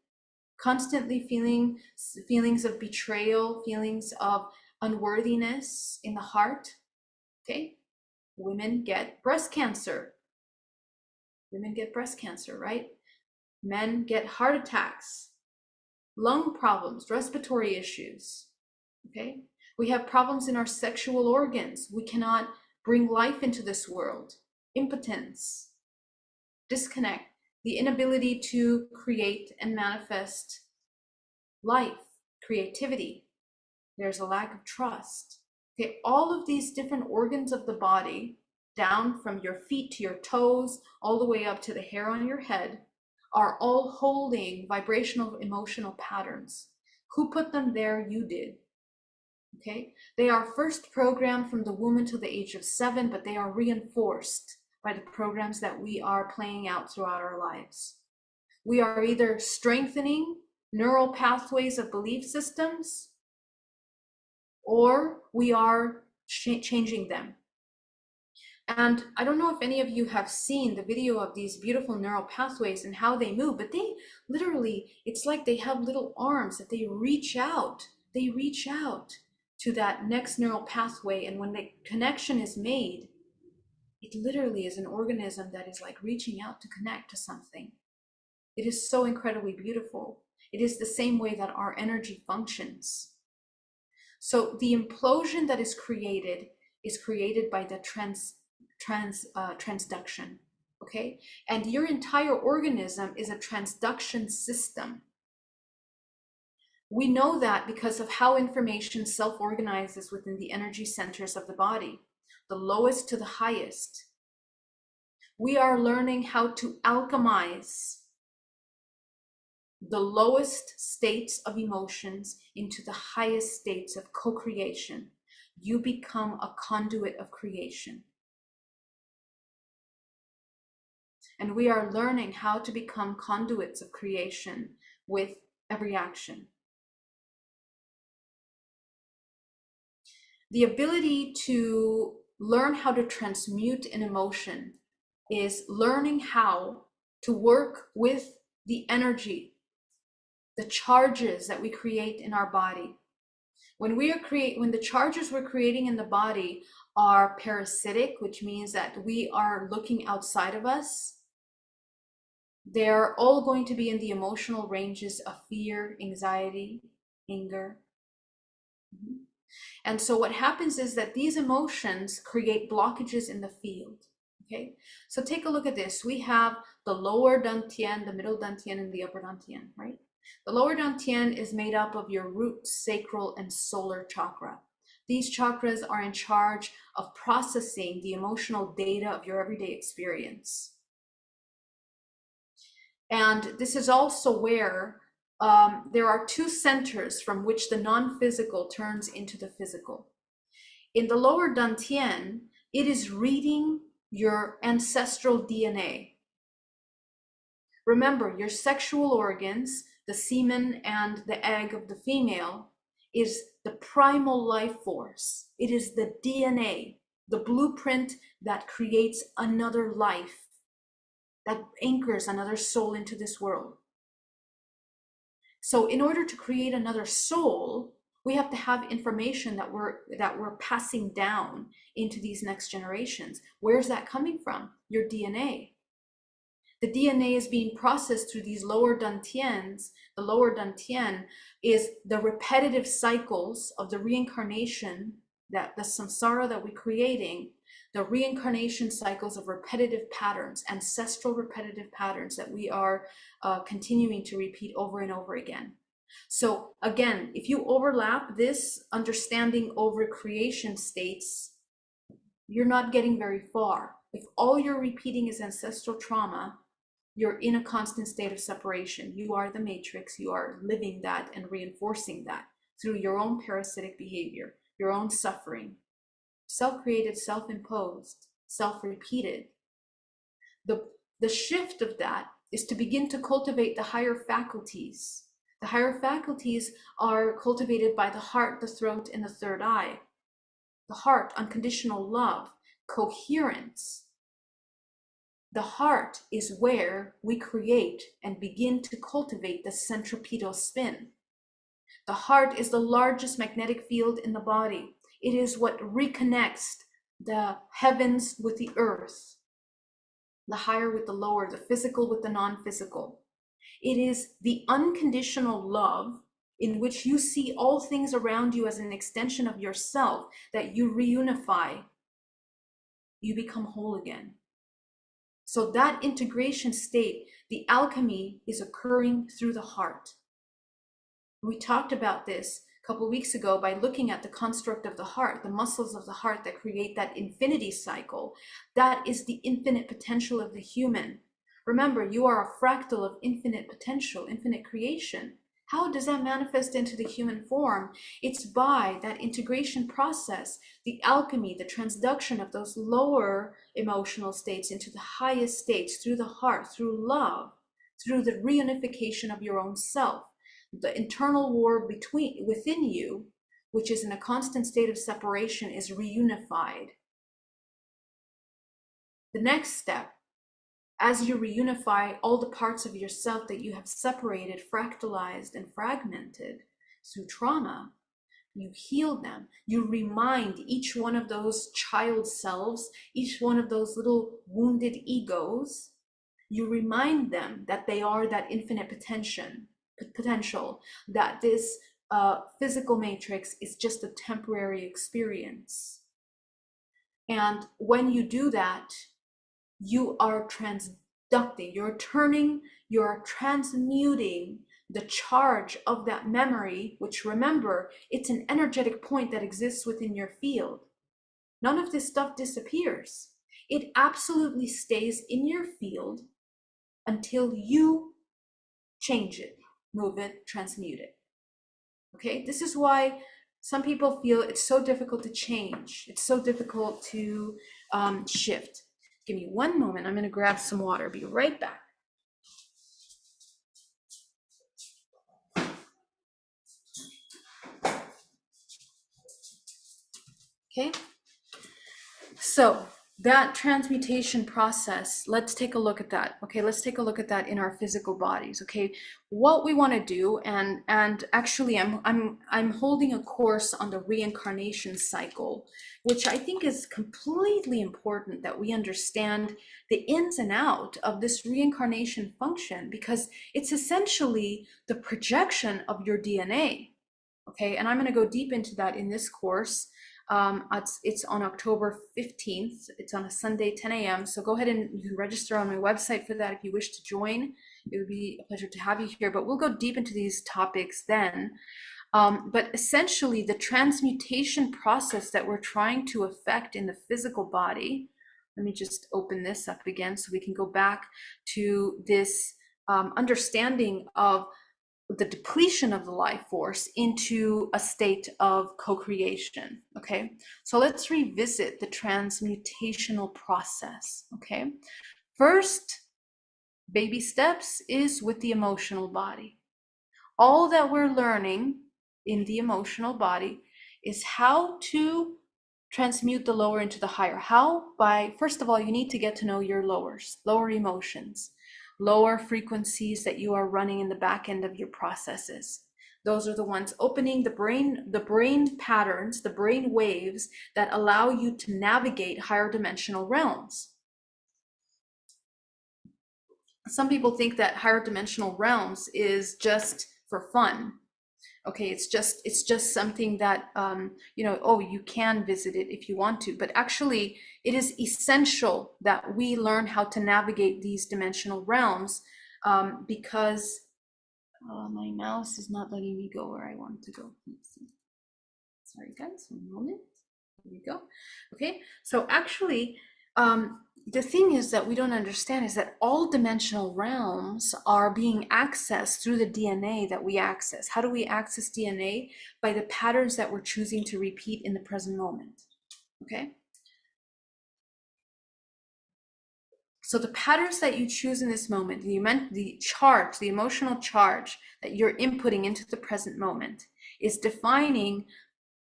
constantly feeling feelings of betrayal, feelings of unworthiness in the heart. Okay? Women get breast cancer. Women get breast cancer, right? Men get heart attacks, lung problems, respiratory issues. Okay? We have problems in our sexual organs. We cannot bring life into this world. Impotence, disconnect, the inability to create and manifest life, creativity. There's a lack of trust. Okay, all of these different organs of the body, down from your feet to your toes, all the way up to the hair on your head, are all holding vibrational emotional patterns. Who put them there? You did. Okay, they are first programmed from the womb until the age of 7, but they are reinforced by the programs that we are playing out throughout our lives. We are either strengthening neural pathways of belief systems, or we are changing them. And I don't know if any of you have seen the video of these beautiful neural pathways and how they move, but they literally, it's like they have little arms that they reach out. They reach out to that next neural pathway. And when the connection is made, it literally is an organism that is like reaching out to connect to something. It is so incredibly beautiful. It is the same way that our energy functions. So the implosion that is created by the transduction, okay? And your entire organism is a transduction system. We know that because of how information self-organizes within the energy centers of the body, the lowest to the highest. We are learning how to alchemize the lowest states of emotions into the highest states of co-creation. You become a conduit of creation. And we are learning how to become conduits of creation with every action. The ability to learn how to transmute an emotion is learning how to work with the energy, the charges that we create in our body. When the charges we're creating in the body are parasitic, which means that we are looking outside of us, they're all going to be in the emotional ranges of fear, anxiety, anger. And so what happens is that these emotions create blockages in the field. Okay, so take a look at this. We have the lower dantian, the middle dantian, and the upper dantian, right? The lower dantian is made up of your root, sacral, and solar chakra. These chakras are in charge of processing the emotional data of your everyday experience. And this is also where there are two centers from which the non-physical turns into the physical. In the lower dantian, it is reading your ancestral DNA. Remember, your sexual organs, the semen and the egg of the female, is the primal life force. It is the DNA, the blueprint that creates another life, that anchors another soul into this world. So in order to create another soul, we have to have information that we're passing down into these next generations. Where's that coming from? Your DNA. The DNA is being processed through these lower dantians. The lower dantian is the repetitive cycles of the reincarnation, that the samsara that we're creating, the reincarnation cycles of repetitive patterns, ancestral repetitive patterns that we are continuing to repeat over and over again. So again, if you overlap this understanding over creation states, you're not getting very far. If all you're repeating is ancestral trauma, you're in a constant state of separation. You are the matrix. You are living that and reinforcing that through your own parasitic behavior, your own suffering, self-created, self-imposed, self-repeated. The shift of that is to begin to cultivate the higher faculties. The higher faculties are cultivated by the heart, the throat, and the third eye. The heart, unconditional love, coherence. The heart is where we create and begin to cultivate the centripetal spin. The heart is the largest magnetic field in the body. It is what reconnects the heavens with the earth, the higher with the lower, the physical with the non-physical. It is the unconditional love in which you see all things around you as an extension of yourself that you reunify. You become whole again. So that integration state, the alchemy is occurring through the heart. We talked about this a couple of weeks ago by looking at the construct of the heart, the muscles of the heart that create that infinity cycle. That is the infinite potential of the human. Remember, you are a fractal of infinite potential, infinite creation. How does that manifest into the human form? It's by that integration process, the alchemy, the transduction of those lower emotional states into the highest states through the heart, through love, through the reunification of your own self. The internal war within you, which is in a constant state of separation, is reunified. The next step, as you reunify all the parts of yourself that you have separated, fractalized, and fragmented through trauma, you heal them. You remind each one of those child selves, each one of those little wounded egos, you remind them that they are that infinite potential, that this physical matrix is just a temporary experience. And when you do that, you are transducting, you're transmuting the charge of that memory, which, remember, it's an energetic point that exists within your field. None of this stuff disappears. It absolutely stays in your field until you change it, move it, transmute it. Okay, this is why some people feel it's so difficult to change. It's so difficult to shift. Give me one moment. I'm going to grab some water. Be right back. Okay, so that transmutation process, let's take a look at that. Okay, let's take a look at that in our physical bodies. Okay, what we want to do, and actually I'm holding a course on the reincarnation cycle, which I think is completely important that we understand the ins and out of this reincarnation function, because it's essentially the projection of your DNA. Okay, and I'm going to go deep into that in this course. It's on October 15th. It's on a Sunday, 10 a.m. So go ahead and you can register on my website for that if you wish to join. It would be a pleasure to have you here, but we'll go deep into these topics then. But essentially, the transmutation process that we're trying to affect in the physical body, let me just open this up again so we can go back to this understanding of the depletion of the life force into a state of co-creation. Okay, so let's revisit the transmutational process. Okay, first baby steps is with the emotional body. All that we're learning in the emotional body is how to transmute the lower into the higher. How? By, first of all, you need to get to know your lower emotions, lower frequencies that you are running in the back end of your processes. Those are the ones opening the brain patterns, the brain waves that allow you to navigate higher dimensional realms. Some people think that higher dimensional realms is just for fun. Okay, it's just something that oh, you can visit it if you want to, but actually it is essential that we learn how to navigate these dimensional realms, because my mouse is not letting me go where I want to go. Let's see. Sorry guys, one moment. Here we go. Okay, so actually the thing is that we don't understand is that all dimensional realms are being accessed through the DNA that we access. How do we access DNA? By the patterns that we're choosing to repeat in the present moment. Okay. So the patterns that you choose in this moment, the charge, the emotional charge that you're inputting into the present moment is defining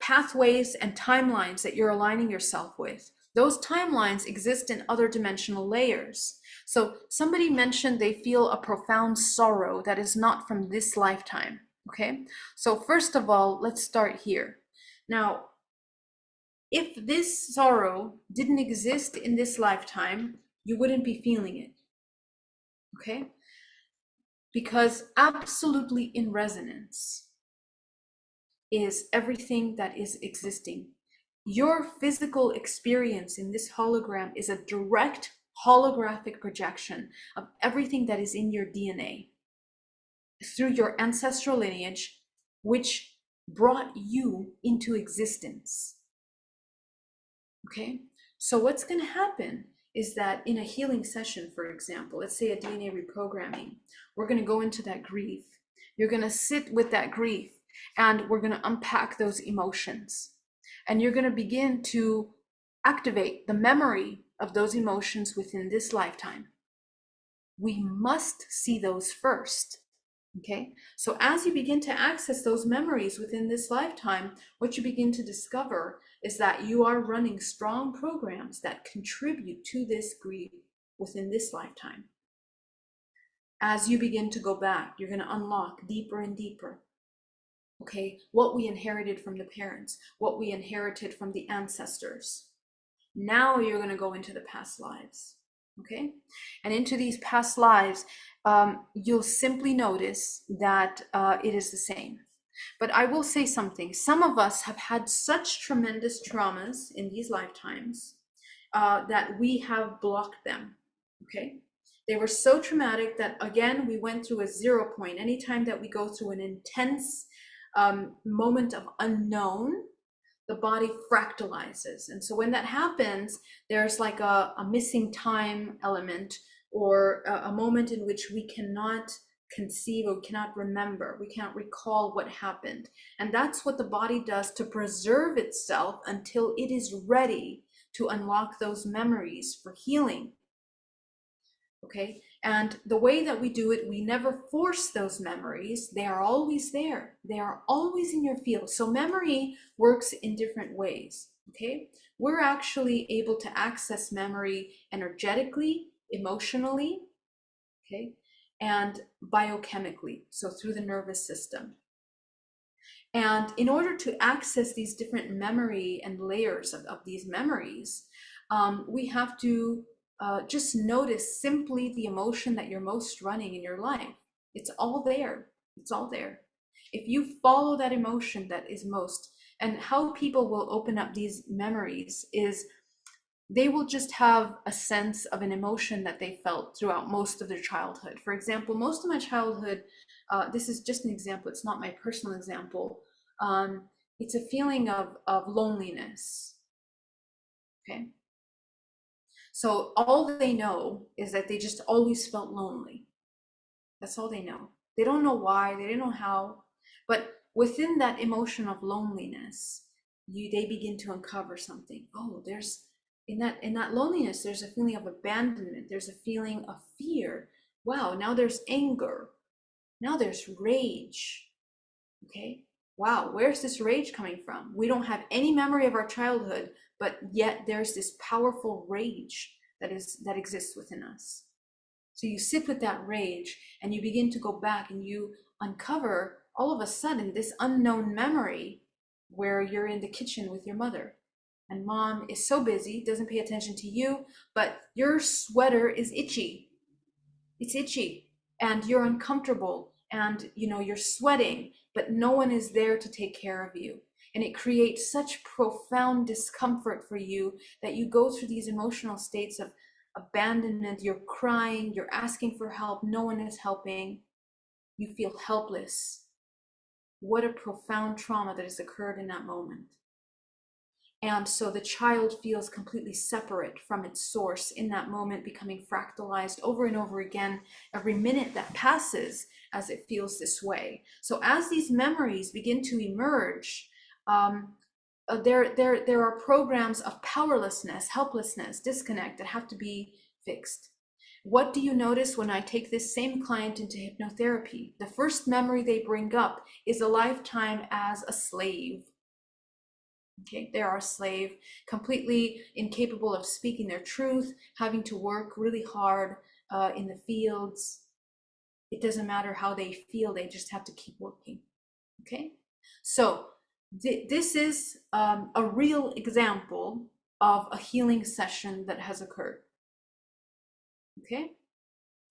pathways and timelines that you're aligning yourself with. Those timelines exist in other dimensional layers. So somebody mentioned they feel a profound sorrow that is not from this lifetime. Okay, so first of all, let's start here. Now, if this sorrow didn't exist in this lifetime, you wouldn't be feeling it. Okay, because absolutely in resonance is everything that is existing. Your physical experience in this hologram is a direct holographic projection of everything that is in your DNA through your ancestral lineage, which brought you into existence. Okay, so what's going to happen is that in a healing session, for example, let's say a DNA reprogramming, we're going to go into that grief. You're going to sit with that grief and we're going to unpack those emotions. And you're going to begin to activate the memory of those emotions within this lifetime. We must see those first. Okay, so as you begin to access those memories within this lifetime, what you begin to discover is that you are running strong programs that contribute to this grief within this lifetime. As you begin to go back, you're going to unlock deeper and deeper. Okay, what we inherited from the parents, what we inherited from the ancestors. Now you're going to go into the past lives. Okay, and into these past lives, you'll simply notice that it is the same. But I will say something. Some of us have had such tremendous traumas in these lifetimes that we have blocked them. Okay, they were so traumatic that, again, we went through a 0 point. Anytime that we go through an intense moment of unknown, the body fractalizes. And so when that happens, there's like a missing time element, or a moment in which we cannot conceive or cannot remember, we can't recall what happened. And that's what the body does to preserve itself until it is ready to unlock those memories for healing. Okay, and the way that we do it, we never force those memories. They are always there. They are always in your field. So memory works in different ways. Okay, we're actually able to access memory energetically, emotionally, okay, and biochemically, so through the nervous system. And in order to access these different memory and layers of these memories, we have to just notice simply the emotion that you're most running in your life. It's all there. It's all there. If you follow that emotion that is most, and how people will open up these memories is they will just have a sense of an emotion that they felt throughout most of their childhood. For example, most of my childhood, this is just an example, it's not my personal example. It's a feeling of loneliness. Okay. So all they know is that they just always felt lonely. That's all they know. They don't know why, they don't know how, but within that emotion of loneliness, they begin to uncover something. Oh, there's in that loneliness, there's a feeling of abandonment, there's a feeling of fear. Wow, now there's anger. Now there's rage. Okay? Wow, where's this rage coming from? We don't have any memory of our childhood, but yet there's this powerful rage that exists within us. So you sit with that rage and you begin to go back and you uncover all of a sudden this unknown memory where you're in the kitchen with your mother and mom is so busy, doesn't pay attention to you, but your sweater is itchy. It's itchy and you're uncomfortable and you're sweating, but no one is there to take care of you. And it creates such profound discomfort for you that you go through these emotional states of abandonment. You're crying, you're asking for help, no one is helping. You feel helpless. What a profound trauma that has occurred in that moment. And so the child feels completely separate from its source in that moment, becoming fractalized over and over again every minute that passes as it feels this way. So as these memories begin to emerge, there are programs of powerlessness, helplessness, disconnect that have to be fixed. What do you notice when I take this same client into hypnotherapy? The first memory they bring up is a lifetime as a slave. Okay, they are a slave, completely incapable of speaking their truth, having to work really hard in the fields. It doesn't matter how they feel, they just have to keep working. Okay, so this is a real example of a healing session that has occurred. Okay,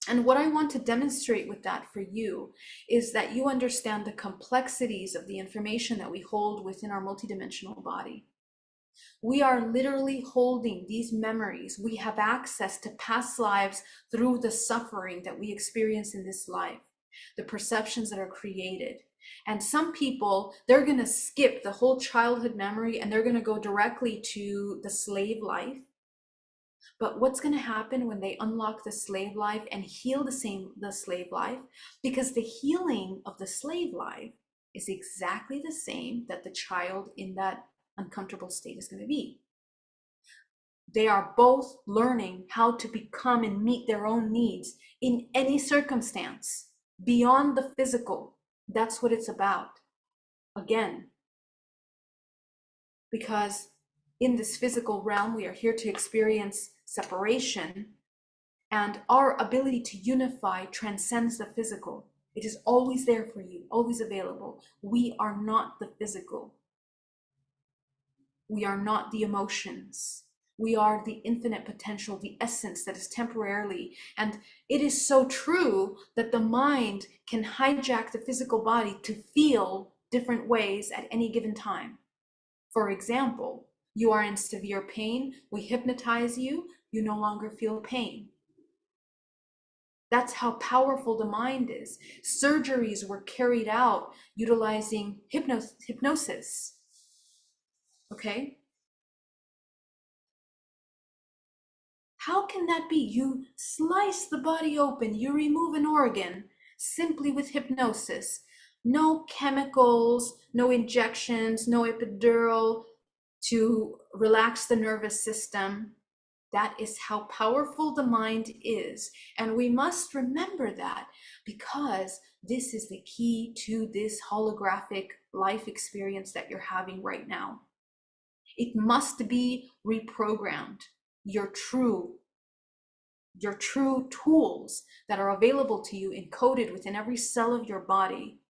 and what I want to demonstrate with that for you is that you understand the complexities of the information that we hold within our multidimensional body. We are literally holding these memories. We have access to past lives through the suffering that we experience in this life, the perceptions that are created. And some people, they're going to skip the whole childhood memory and they're going to go directly to the slave life. But what's going to happen when they unlock the slave life and heal the slave life? Because the healing of the slave life is exactly the same that the child in that uncomfortable state is going to be. They are both learning how to become and meet their own needs in any circumstance beyond the physical. That's what it's about. Again, because in this physical realm, we are here to experience separation, and our ability to unify transcends the physical. It is always there for you, always available. We are not the physical. We are not the emotions. We are the infinite potential, the essence that is temporarily. And it is so true that the mind can hijack the physical body to feel different ways at any given time. For example, you are in severe pain, we hypnotize you, you no longer feel pain. That's how powerful the mind is. Surgeries were carried out utilizing hypnosis. Okay? How can that be? You slice the body open, you remove an organ simply with hypnosis. No chemicals, no injections, no epidural to relax the nervous system. That is how powerful the mind is. And we must remember that, because this is the key to this holographic life experience that you're having right now. It must be reprogrammed. Your true tools that are available to you, encoded within every cell of your body,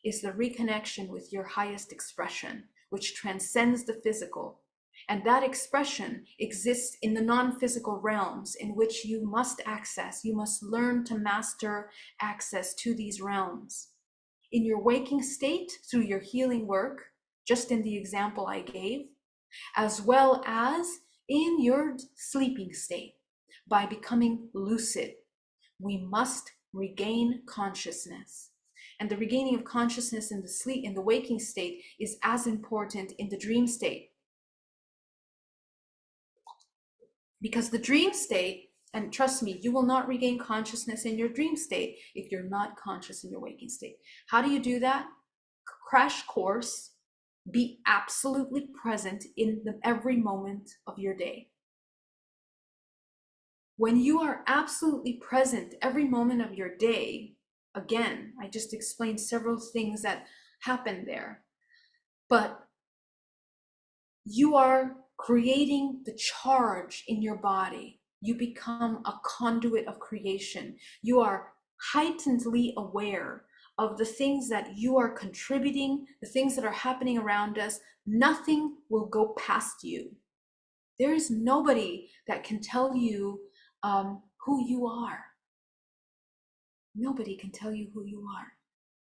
is the reconnection with your highest expression, which transcends the physical. And that expression exists in the non-physical realms, in which you must access. You must learn to master access to these realms. In your waking state, through your healing work, just in the example I gave, as well as in your sleeping state, by becoming lucid. We must regain consciousness. And the regaining of consciousness in the waking state is as important in the dream state. Because the dream state, and trust me, you will not regain consciousness in your dream state if you're not conscious in your waking state. How do you do that? Crash course, be absolutely present in every moment of your day. When you are absolutely present every moment of your day, again, I just explained several things that happen there, but you are creating the charge in your body. You become a conduit of creation. You are heightenedly aware of the things that you are contributing, the things that are happening around us. Nothing will go past you. There is nobody that can tell you who you are. Nobody can tell you who you are.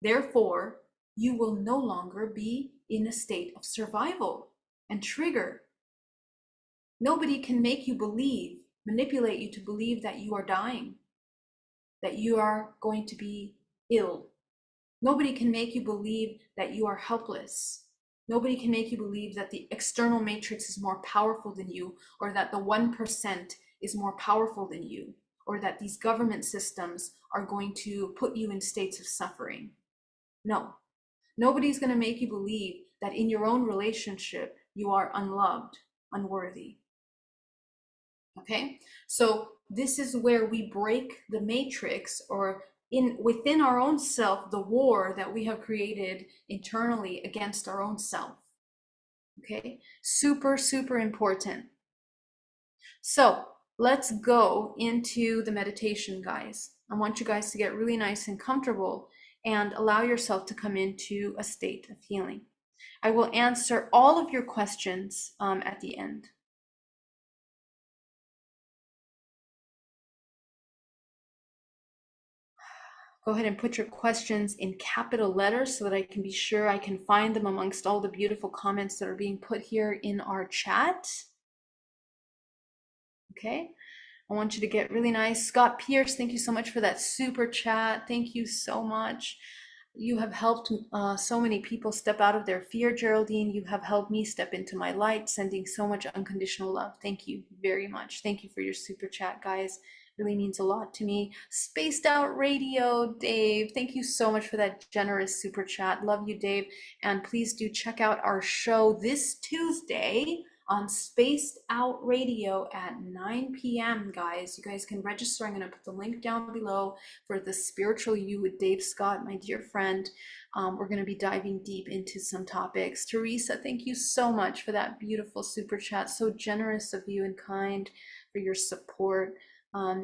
Therefore, you will no longer be in a state of survival and trigger. Nobody can make you believe, manipulate you to believe that you are dying, that you are going to be ill. Nobody can make you believe that you are helpless. Nobody can make you believe that the external matrix is more powerful than you, or that the 1% is more powerful than you, or that these government systems are going to put you in states of suffering. No, nobody's going to make you believe that in your own relationship you are unloved, unworthy. Okay, so This is where we break the matrix, or within our own self, the war that we have created internally against our own self. Okay, super, super important. So let's go into the meditation, guys. I want you guys to get really nice and comfortable and allow yourself to come into a state of healing. I will answer all of your questions at the end. Go ahead and put your questions in capital letters so that I can be sure I can find them amongst all the beautiful comments that are being put here in our chat. Okay, I want you to get really nice. Scott Pierce, thank you so much for that super chat. Thank you so much. You have helped so many people step out of their fear, Geraldine. You have helped me step into my light, sending so much unconditional love. Thank you very much. Thank you for your super chat, guys. Really means a lot to me. Spaced Out Radio, Dave. Thank you so much for that generous super chat. Love you, Dave. And please do check out our show this Tuesday on Spaced Out Radio at 9 p.m. guys. You guys can register. I'm going to put the link down below for the Spiritual You with Dave Scott, my dear friend. We're going to be diving deep into some topics. Teresa, thank you so much for that beautiful super chat. So generous of you and kind for your support.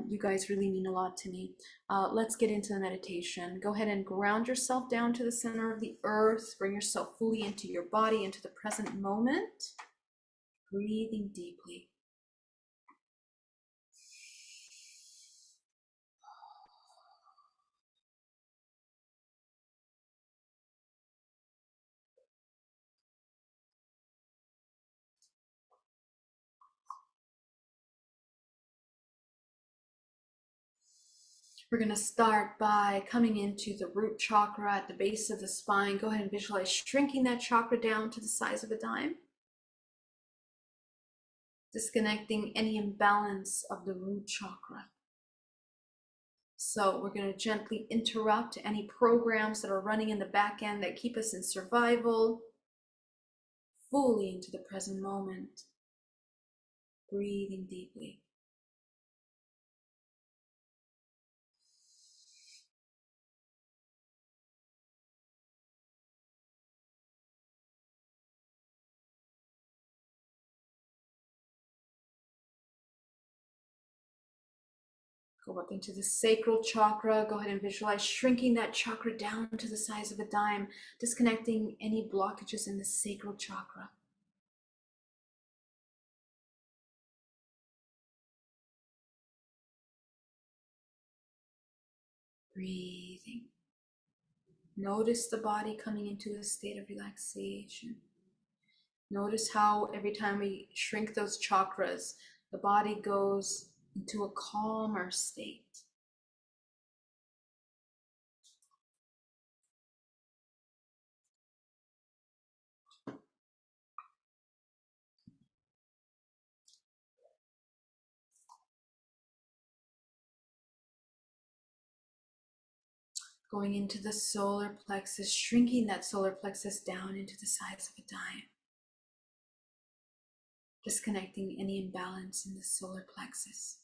You guys really mean a lot to me. Let's get into the meditation. Go ahead and ground yourself down to the center of the earth. Bring yourself fully into your body, into the present moment. Breathing deeply. We're going to start by coming into the root chakra at the base of the spine. Go ahead and visualize shrinking that chakra down to the size of a dime. Disconnecting any imbalance of the root chakra. So we're going to gently interrupt any programs that are running in the back end that keep us in survival, fully into the present moment. Breathing deeply. Go up into the sacral chakra. Go ahead and visualize shrinking that chakra down to the size of a dime, disconnecting any blockages in the sacral chakra. Breathing. Notice the body coming into a state of relaxation. Notice how every time we shrink those chakras, the body goes into a calmer state. Going into the solar plexus, shrinking that solar plexus down into the size of a dime. Disconnecting any imbalance in the solar plexus.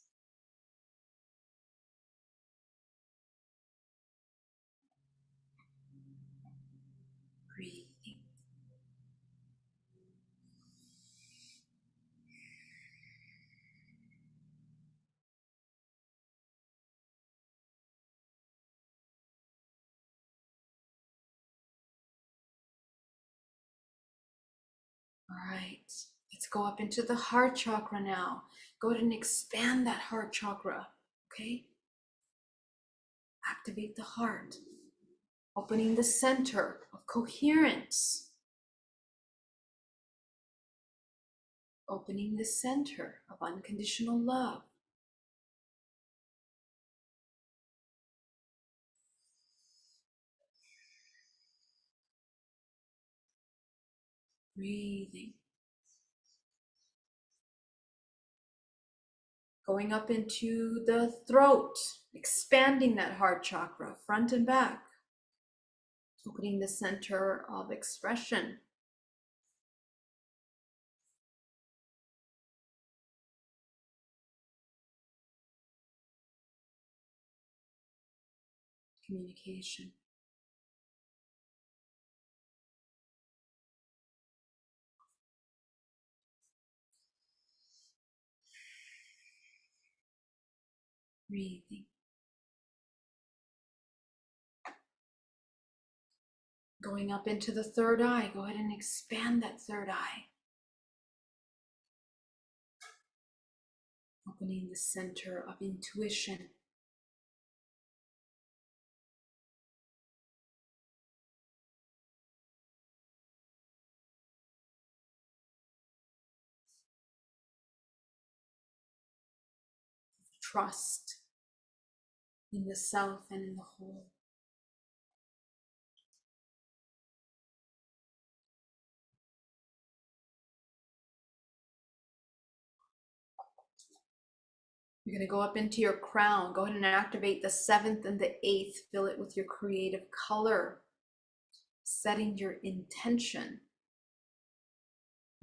Breathing. All right, let's go up into the heart chakra now. Go ahead and expand that heart chakra, okay? Activate the heart, opening the center of coherence, opening the center of unconditional love. Breathing. Going up into the throat, expanding that heart chakra, front and back. Opening the center of expression. communication. Breathing. Going up into the third eye, go ahead and expand that third eye. Opening the center of intuition. Trust in the self and in the whole. You're going to go up into your crown. Go ahead and activate the seventh and the eighth. Fill it with your creative color. Setting your intention.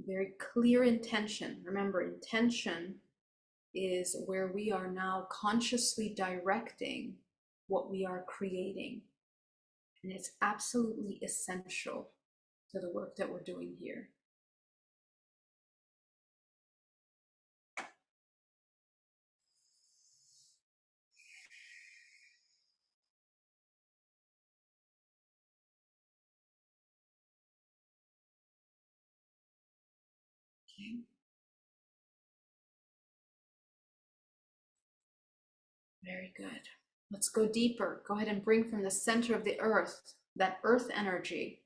Very clear intention. Remember, intention is where we are now consciously directing what we are creating. And it's absolutely essential to the work that we're doing here. Okay. Very good. Let's go deeper. Go ahead and bring from the center of the earth, that earth energy,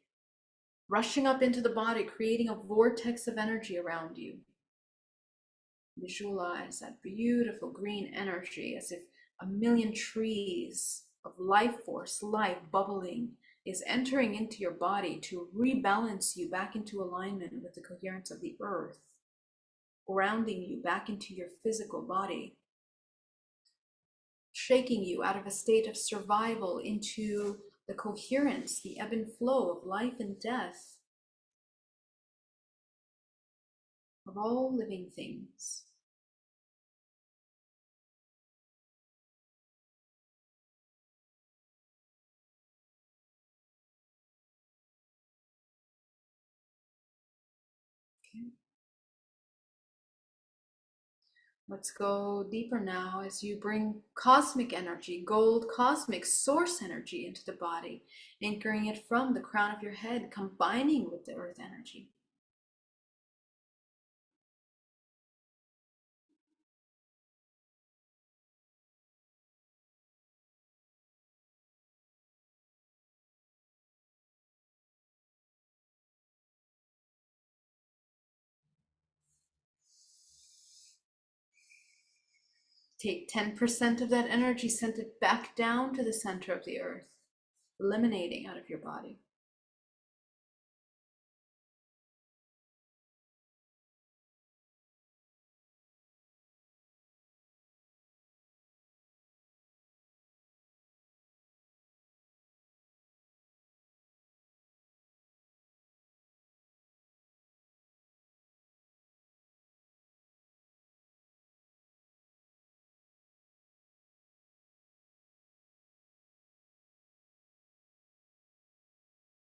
rushing up into the body, creating a vortex of energy around you. Visualize that beautiful green energy as if a million trees of life force, life bubbling, is entering into your body to rebalance you back into alignment with the coherence of the earth, grounding you back into your physical body, shaking you out of a state of survival into the coherence, the ebb and flow of life and death of all living things. Okay. Let's go deeper now as you bring cosmic energy, gold cosmic source energy into the body, anchoring it from the crown of your head, combining with the earth energy. Take 10% of that energy, send it back down to the center of the earth, eliminating out of your body.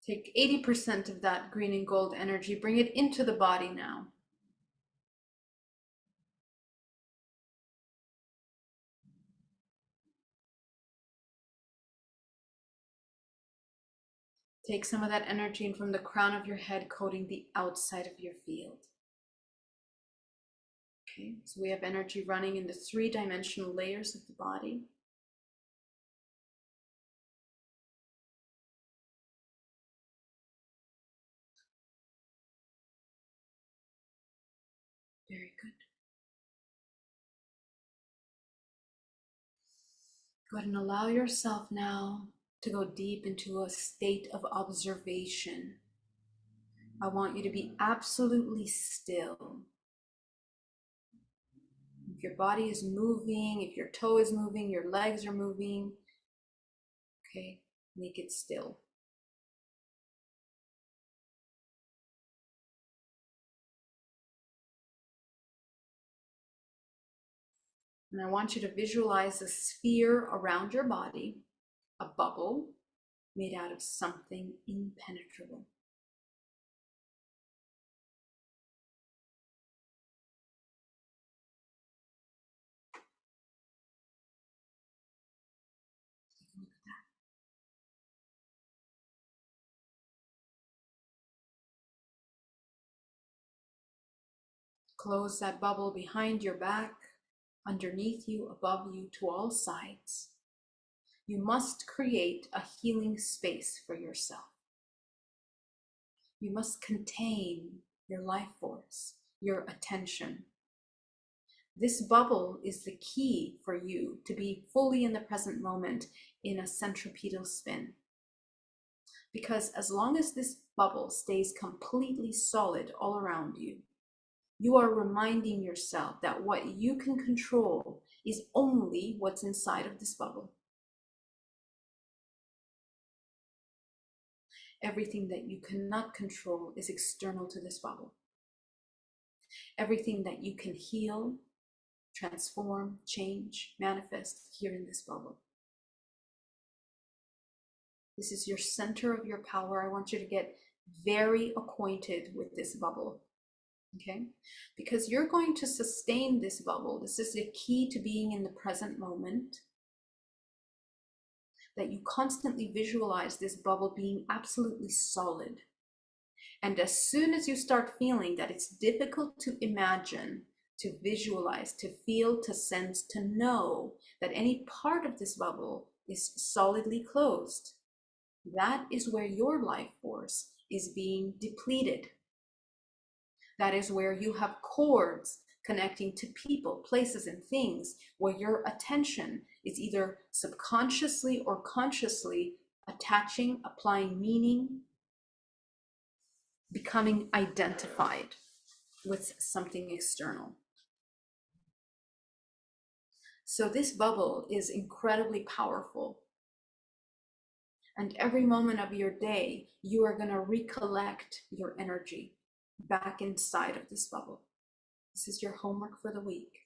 Take 80% of that green and gold energy, bring it into the body now. Take some of that energy and from the crown of your head, coating the outside of your field. Okay, so we have energy running in the three-dimensional layers of the body. Very good. Go ahead and allow yourself now to go deep into a state of observation. I want you to be absolutely still. If your body is moving, if your toe is moving, your legs are moving, okay, make it still. And I want you to visualize a sphere around your body, a bubble made out of something impenetrable. Close that bubble behind your back, underneath you, above you, to all sides. You must create a healing space for yourself. You must contain your life force, your attention. This bubble is the key for you to be fully in the present moment in a centripetal spin. Because as long as this bubble stays completely solid all around you, you are reminding yourself that what you can control is only what's inside of this bubble. Everything that you cannot control is external to this bubble. Everything that you can heal, transform, change, manifest here in this bubble. This is your center of your power. I want you to get very acquainted with this bubble, okay? Because you're going to sustain this bubble. This is the key to being in the present moment, that you constantly visualize this bubble being absolutely solid. And as soon as you start feeling that it's difficult to imagine, to visualize, to feel, to sense, to know that any part of this bubble is solidly closed, that is where your life force is being depleted. That is where you have cords connecting to people, places, and things, where your attention is either subconsciously or consciously attaching, applying meaning, becoming identified with something external. So this bubble is incredibly powerful. And every moment of your day, you are going to recollect your energy back inside of this bubble. This is your homework for the week.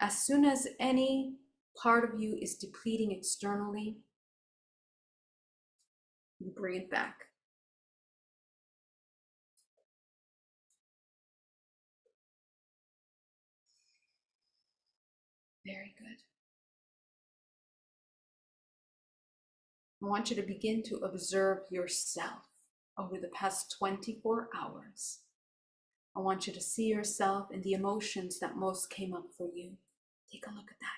As soon as any part of you is depleting externally, you bring it back. Very good. I want you to begin to observe yourself over the past 24 hours. I want you to see yourself and the emotions that most came up for you. Take a look at that.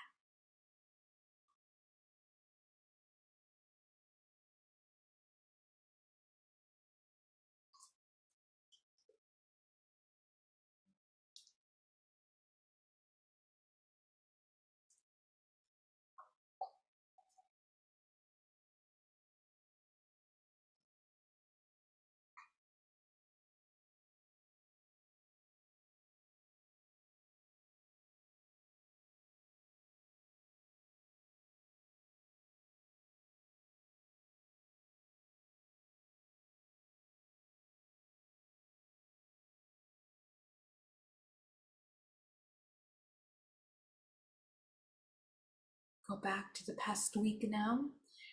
Go back to the past week now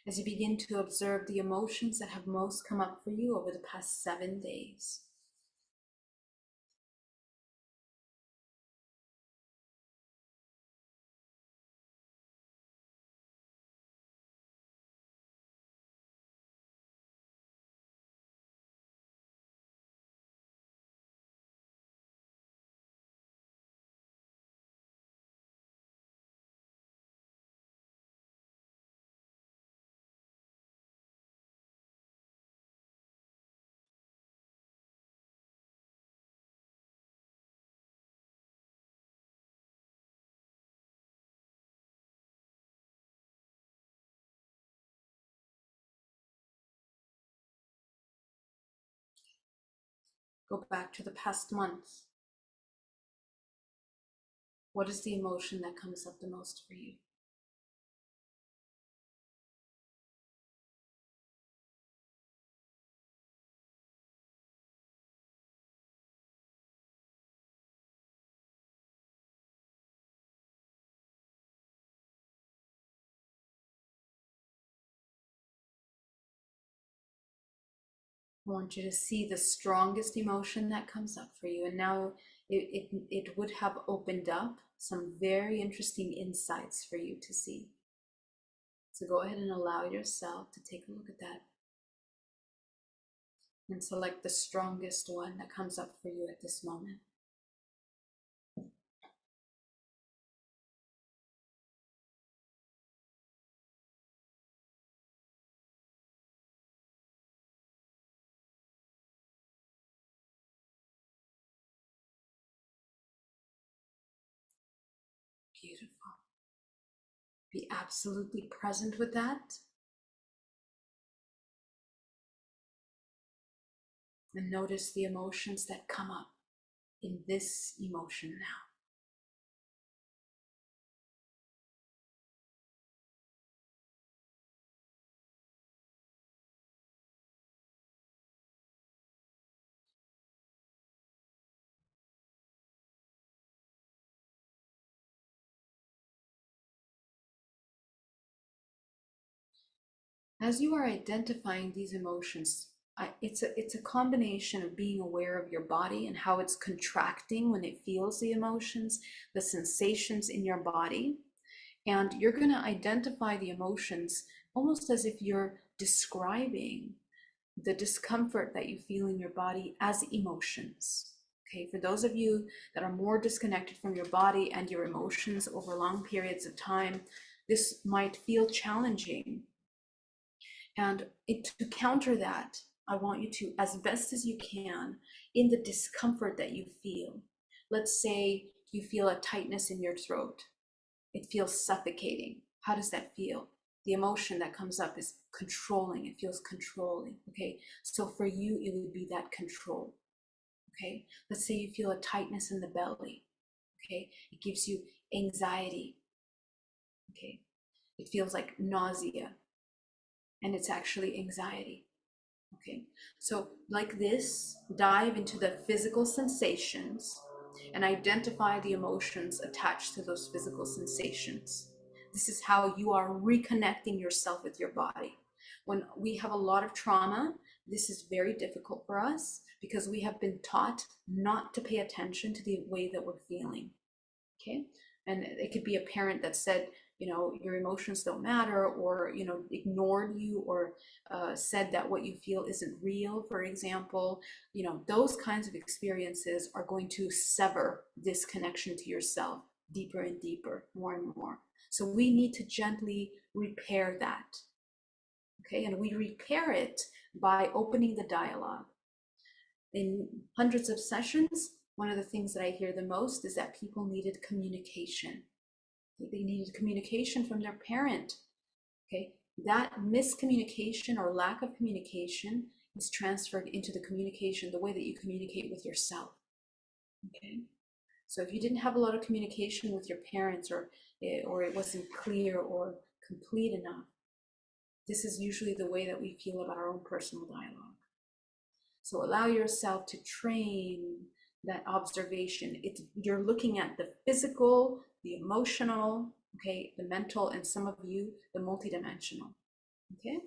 as you begin to observe the emotions that have most come up for you over the past 7 days. Go back to the past month. What is the emotion that comes up the most for you? I want you to see the strongest emotion that comes up for you. And now it would have opened up some very interesting insights for you to see. So go ahead and allow yourself to take a look at that and select the strongest one that comes up for you at this moment. Beautiful. Be absolutely present with that. And notice the emotions that come up in this emotion now. As you are identifying these emotions, it's a combination of being aware of your body and how it's contracting when it feels the emotions, the sensations in your body. And you're going to identify the emotions almost as if you're describing the discomfort that you feel in your body as emotions. Okay, for those of you that are more disconnected from your body and your emotions over long periods of time, this might feel challenging. And to counter that, I want you to, as best as you can, in the discomfort that you feel, let's say you feel a tightness in your throat. It feels suffocating. How does that feel? The emotion that comes up is controlling. It feels controlling. Okay. So for you, it would be that control. Okay. Let's say you feel a tightness in the belly. Okay. It gives you anxiety. Okay. It feels like nausea, and it's actually anxiety. Okay. So like this, dive into the physical sensations and identify the emotions attached to those physical sensations. This is how you are reconnecting yourself with your body. When we have a lot of trauma, this is very difficult for us because we have been taught not to pay attention to the way that we're feeling. Okay. And it could be a parent that said, your emotions don't matter, or, ignored you, or said that what you feel isn't real, for example. Those kinds of experiences are going to sever this connection to yourself deeper and deeper, more and more. So we need to gently repair that. Okay. And we repair it by opening the dialogue. In hundreds of sessions, one of the things that I hear the most is that people needed communication. They needed communication from their parent. Okay, that miscommunication or lack of communication is transferred into the communication, the way that you communicate with yourself. Okay, so if you didn't have a lot of communication with your parents, or it wasn't clear or complete enough, this is usually the way that we feel about our own personal dialogue. So allow yourself to train that observation. You're looking at the physical, the emotional, okay, the mental, and some of you, the multidimensional. Okay?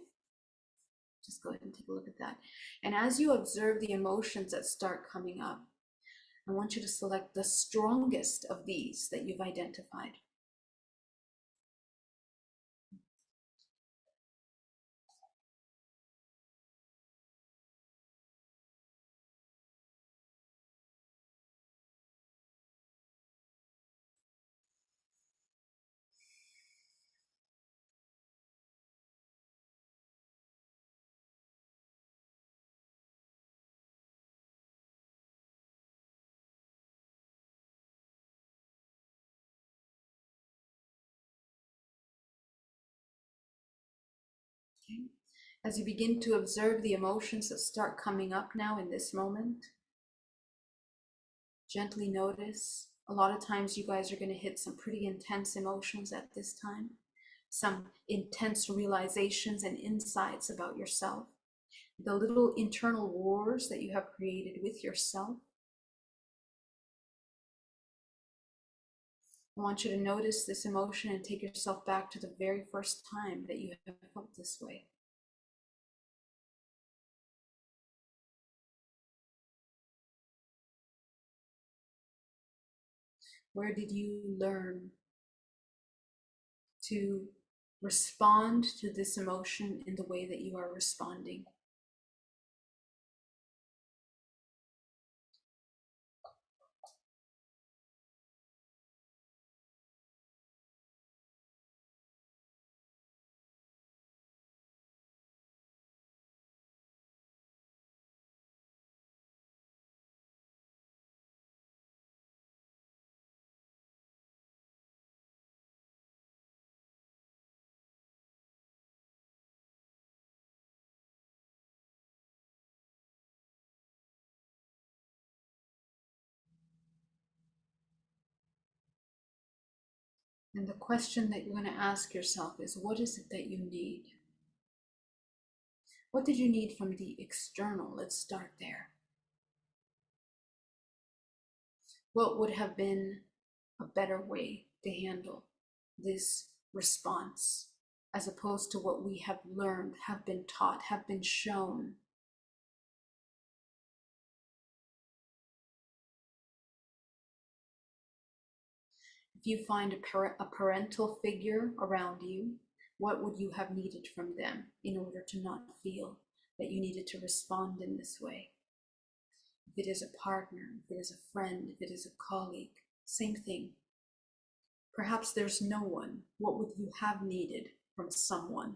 Just go ahead and take a look at that. And as you observe the emotions that start coming up, I want you to select the strongest of these that you've identified. Okay? As you begin to observe the emotions that start coming up now in this moment, gently notice. A lot of times you guys are going to hit some pretty intense emotions at this time, some intense realizations and insights about yourself, the little internal wars that you have created with yourself. I want you to notice this emotion and take yourself back to the very first time that you have felt this way. Where did you learn to respond to this emotion in the way that you are responding? And the question that you're going to ask yourself is, what is it that you need? What did you need from the external? Let's start there. What would have been a better way to handle this response, as opposed to what we have learned, have been taught, have been shown? If you find a parental figure around you, what would you have needed from them in order to not feel that you needed to respond in this way? If it is a partner, if it is a friend, if it is a colleague, same thing. Perhaps there's no one. What would you have needed from someone?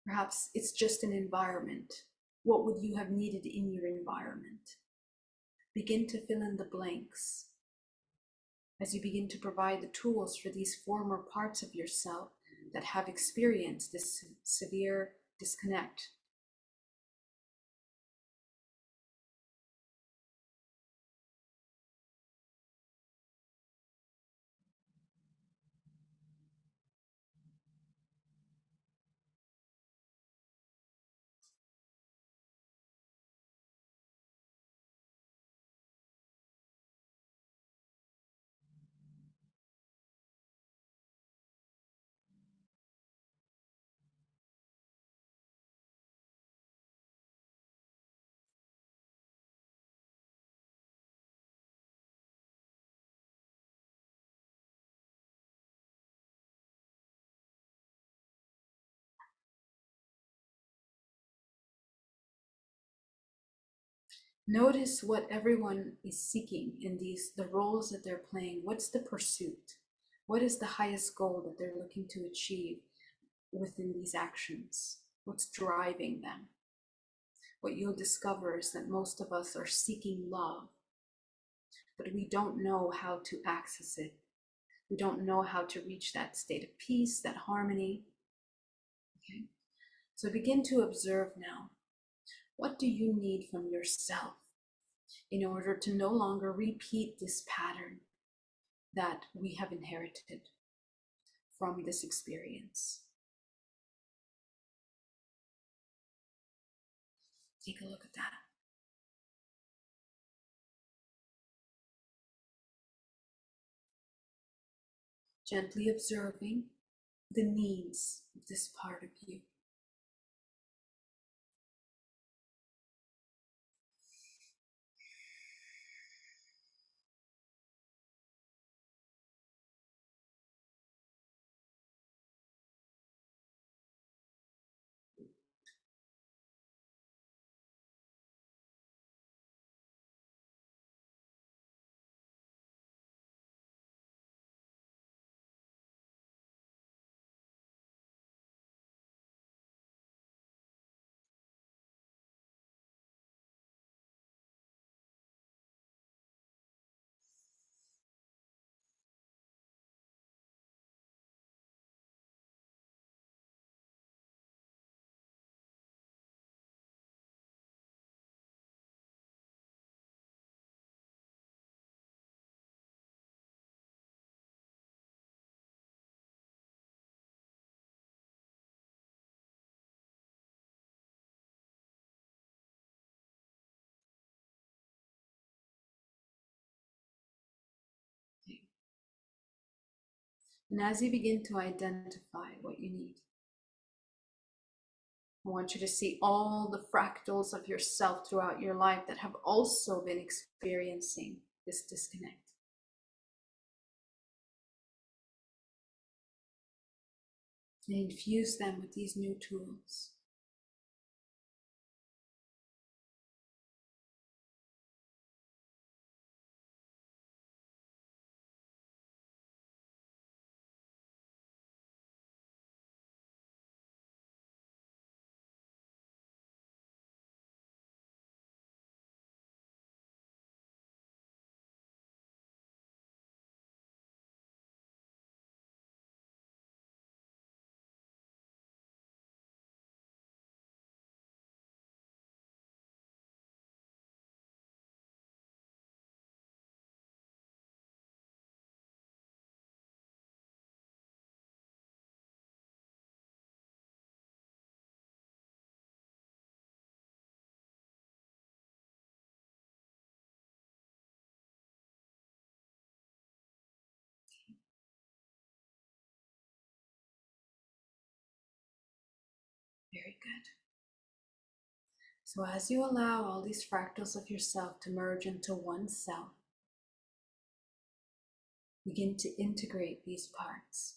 Perhaps it's just an environment. What would you have needed in your environment? Begin to fill in the blanks as you begin to provide the tools for these former parts of yourself that have experienced this severe disconnect. Notice what everyone is seeking in the roles that they're playing. What's the pursuit? What is the highest goal that they're looking to achieve within these actions? What's driving them? What you'll discover is that most of us are seeking love, but we don't know how to access it. We don't know how to reach that state of peace, that harmony. Okay? So begin to observe now. What do you need from yourself in order to no longer repeat this pattern that we have inherited from this experience? Take a look at that. Gently observing the needs of this part of you. And as you begin to identify what you need, I want you to see all the fractals of yourself throughout your life that have also been experiencing this disconnect. and infuse them with these new tools. Very good. So as you allow all these fractals of yourself to merge into one self, begin to integrate these parts.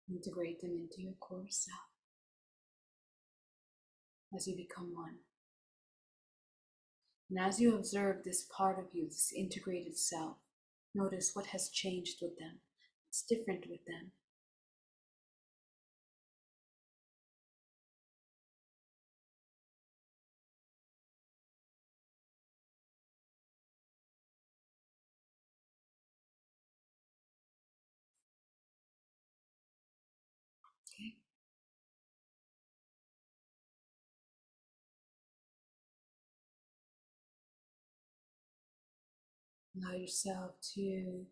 Integrate them into your core self as you become one. And as you observe this part of you, this integrated self, notice what has changed with them. What's different with them. Okay? Allow yourself to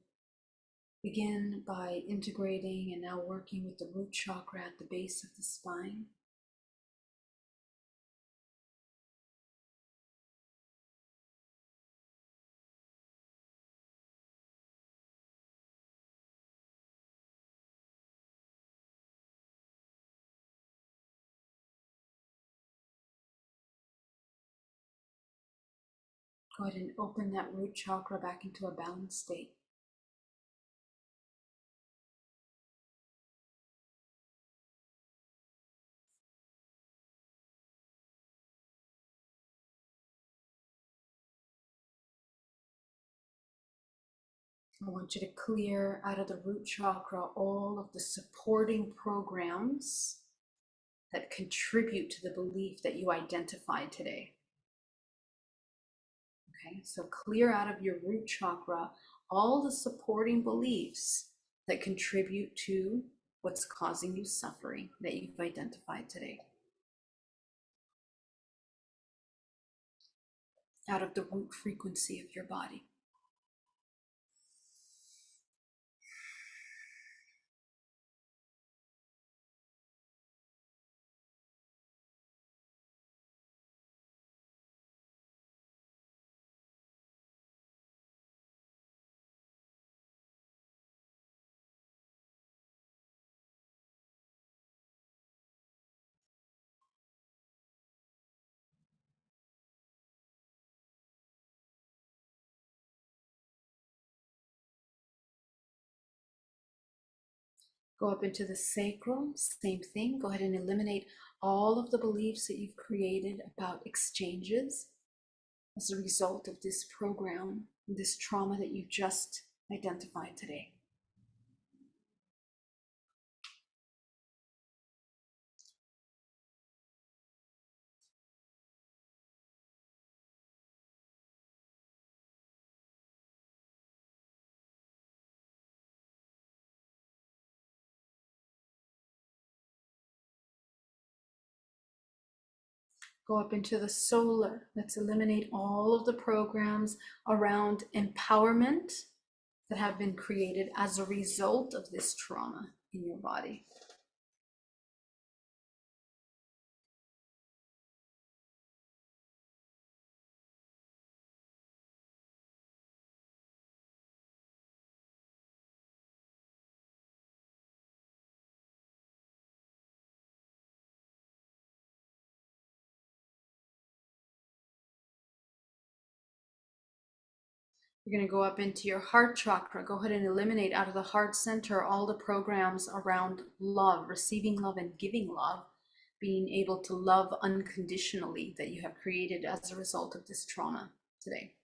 begin by integrating and now working with the root chakra at the base of the spine. Go ahead and open that root chakra back into a balanced state. I want you to clear out of the root chakra all of the supporting programs that contribute to the belief that you identified today. Okay, so clear out of your root chakra all the supporting beliefs that contribute to what's causing you suffering that you've identified today. Out of the root frequency of your body. Go up into the sacral, same thing. Go ahead and eliminate all of the beliefs that you've created about exchanges as a result of this program, this trauma that you just identified today. Go up into the solar. Let's eliminate all of the programs around empowerment that have been created as a result of this trauma in your body. You're going to go up into your heart chakra. Go ahead and eliminate out of the heart center all the programs around love, receiving love and giving love, being able to love unconditionally that you have created as a result of this trauma today.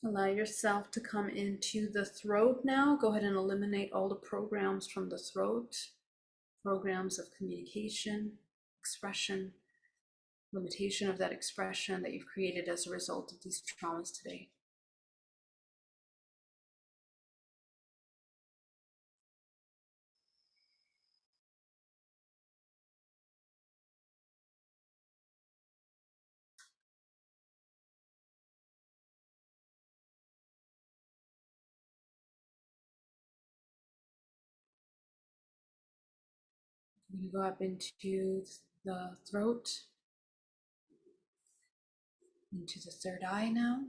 Allow yourself to come into the throat now. Go ahead and eliminate all the programs from the throat, programs of communication, expression, limitation of that expression that you've created as a result of these traumas today. I'm going to go up into the throat, into the third eye now.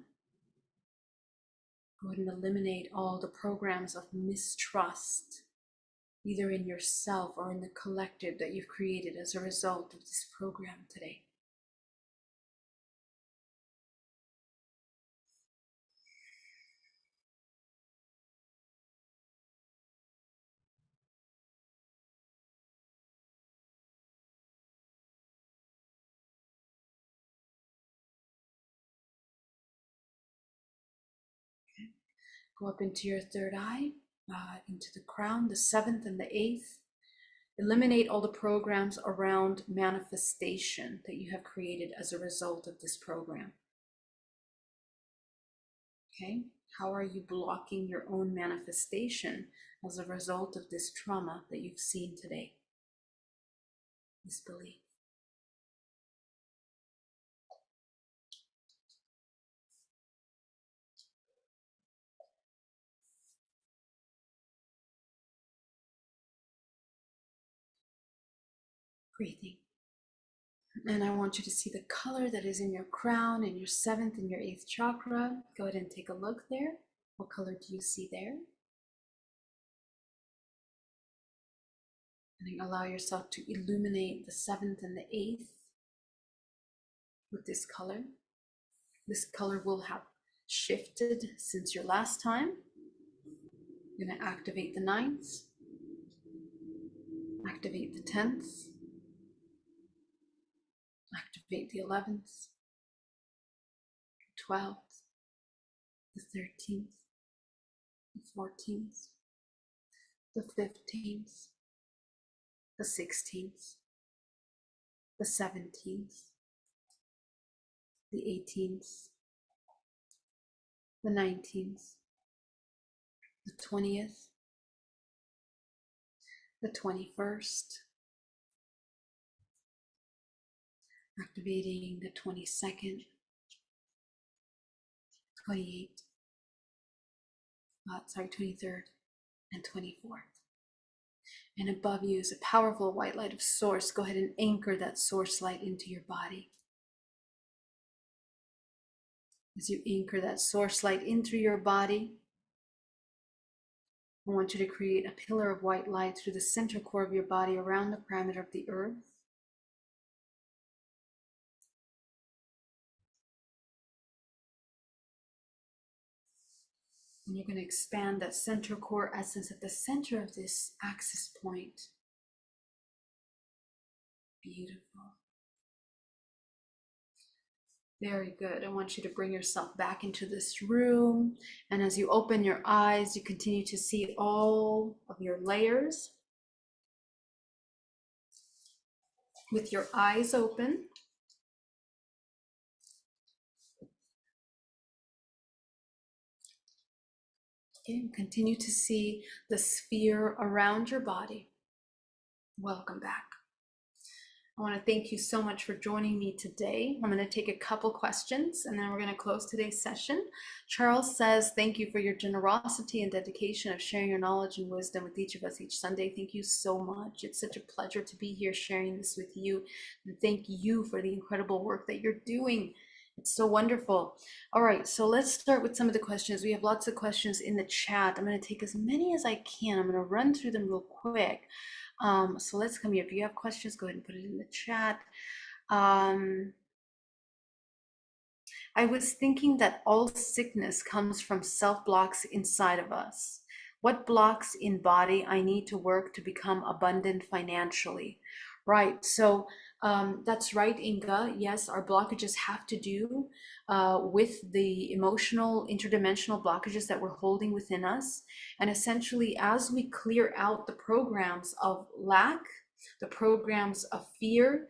Go ahead and eliminate all the programs of mistrust, either in yourself or in the collective that you've created as a result of this program today. Go up into your third eye, into the crown, the seventh and the eighth. Eliminate all the programs around manifestation that you have created as a result of this program. Okay, how are you blocking your own manifestation as a result of this trauma that you've seen today? This belief. Breathing. And I want you to see the color that is in your crown, in your seventh and your eighth chakra. Go ahead and take a look there. What color do you see there? And allow yourself to illuminate the seventh and the eighth with this color. This color will have shifted since your last time. I'm going to activate the ninth, activate the 10th, activate the 11th, 12th, the 13th, the 14th, the 15th, the 16th, the 17th, the 18th, the 19th, the 20th, the 21st, activating the 22nd, 28th, 23rd, and 24th. And above you is a powerful white light of source. Go ahead and anchor that source light into your body. As you anchor that source light into your body, I want you to create a pillar of white light through the center core of your body around the perimeter of the earth. And you're going to expand that center core essence at the center of this axis point. Beautiful. Very good. I want you to bring yourself back into this room. And as you open your eyes, you continue to see all of your layers. With your eyes open, okay, continue to see the sphere around your body. Welcome back. I want to thank you so much for joining me today. I'm going to take a couple questions and then we're going to close today's session. Charles says, thank you for your generosity and dedication of sharing your knowledge and wisdom with each of us each Sunday. Thank you so much. It's such a pleasure to be here sharing this with you. And thank you for the incredible work that you're doing. It's so wonderful. All right, so let's start with some of the questions. We have lots of questions in the chat. I'm going to take as many as I can. I'm going to run through them real quick. So let's come here. If you have questions, go ahead and put it in the chat. I was thinking that all sickness comes from self-blocks inside of us. What blocks in body I need to work to become abundant financially? Right. So that's right, Inga. Yes, our blockages have to do with the emotional interdimensional blockages that we're holding within us. And essentially, as we clear out the programs of lack, the programs of fear,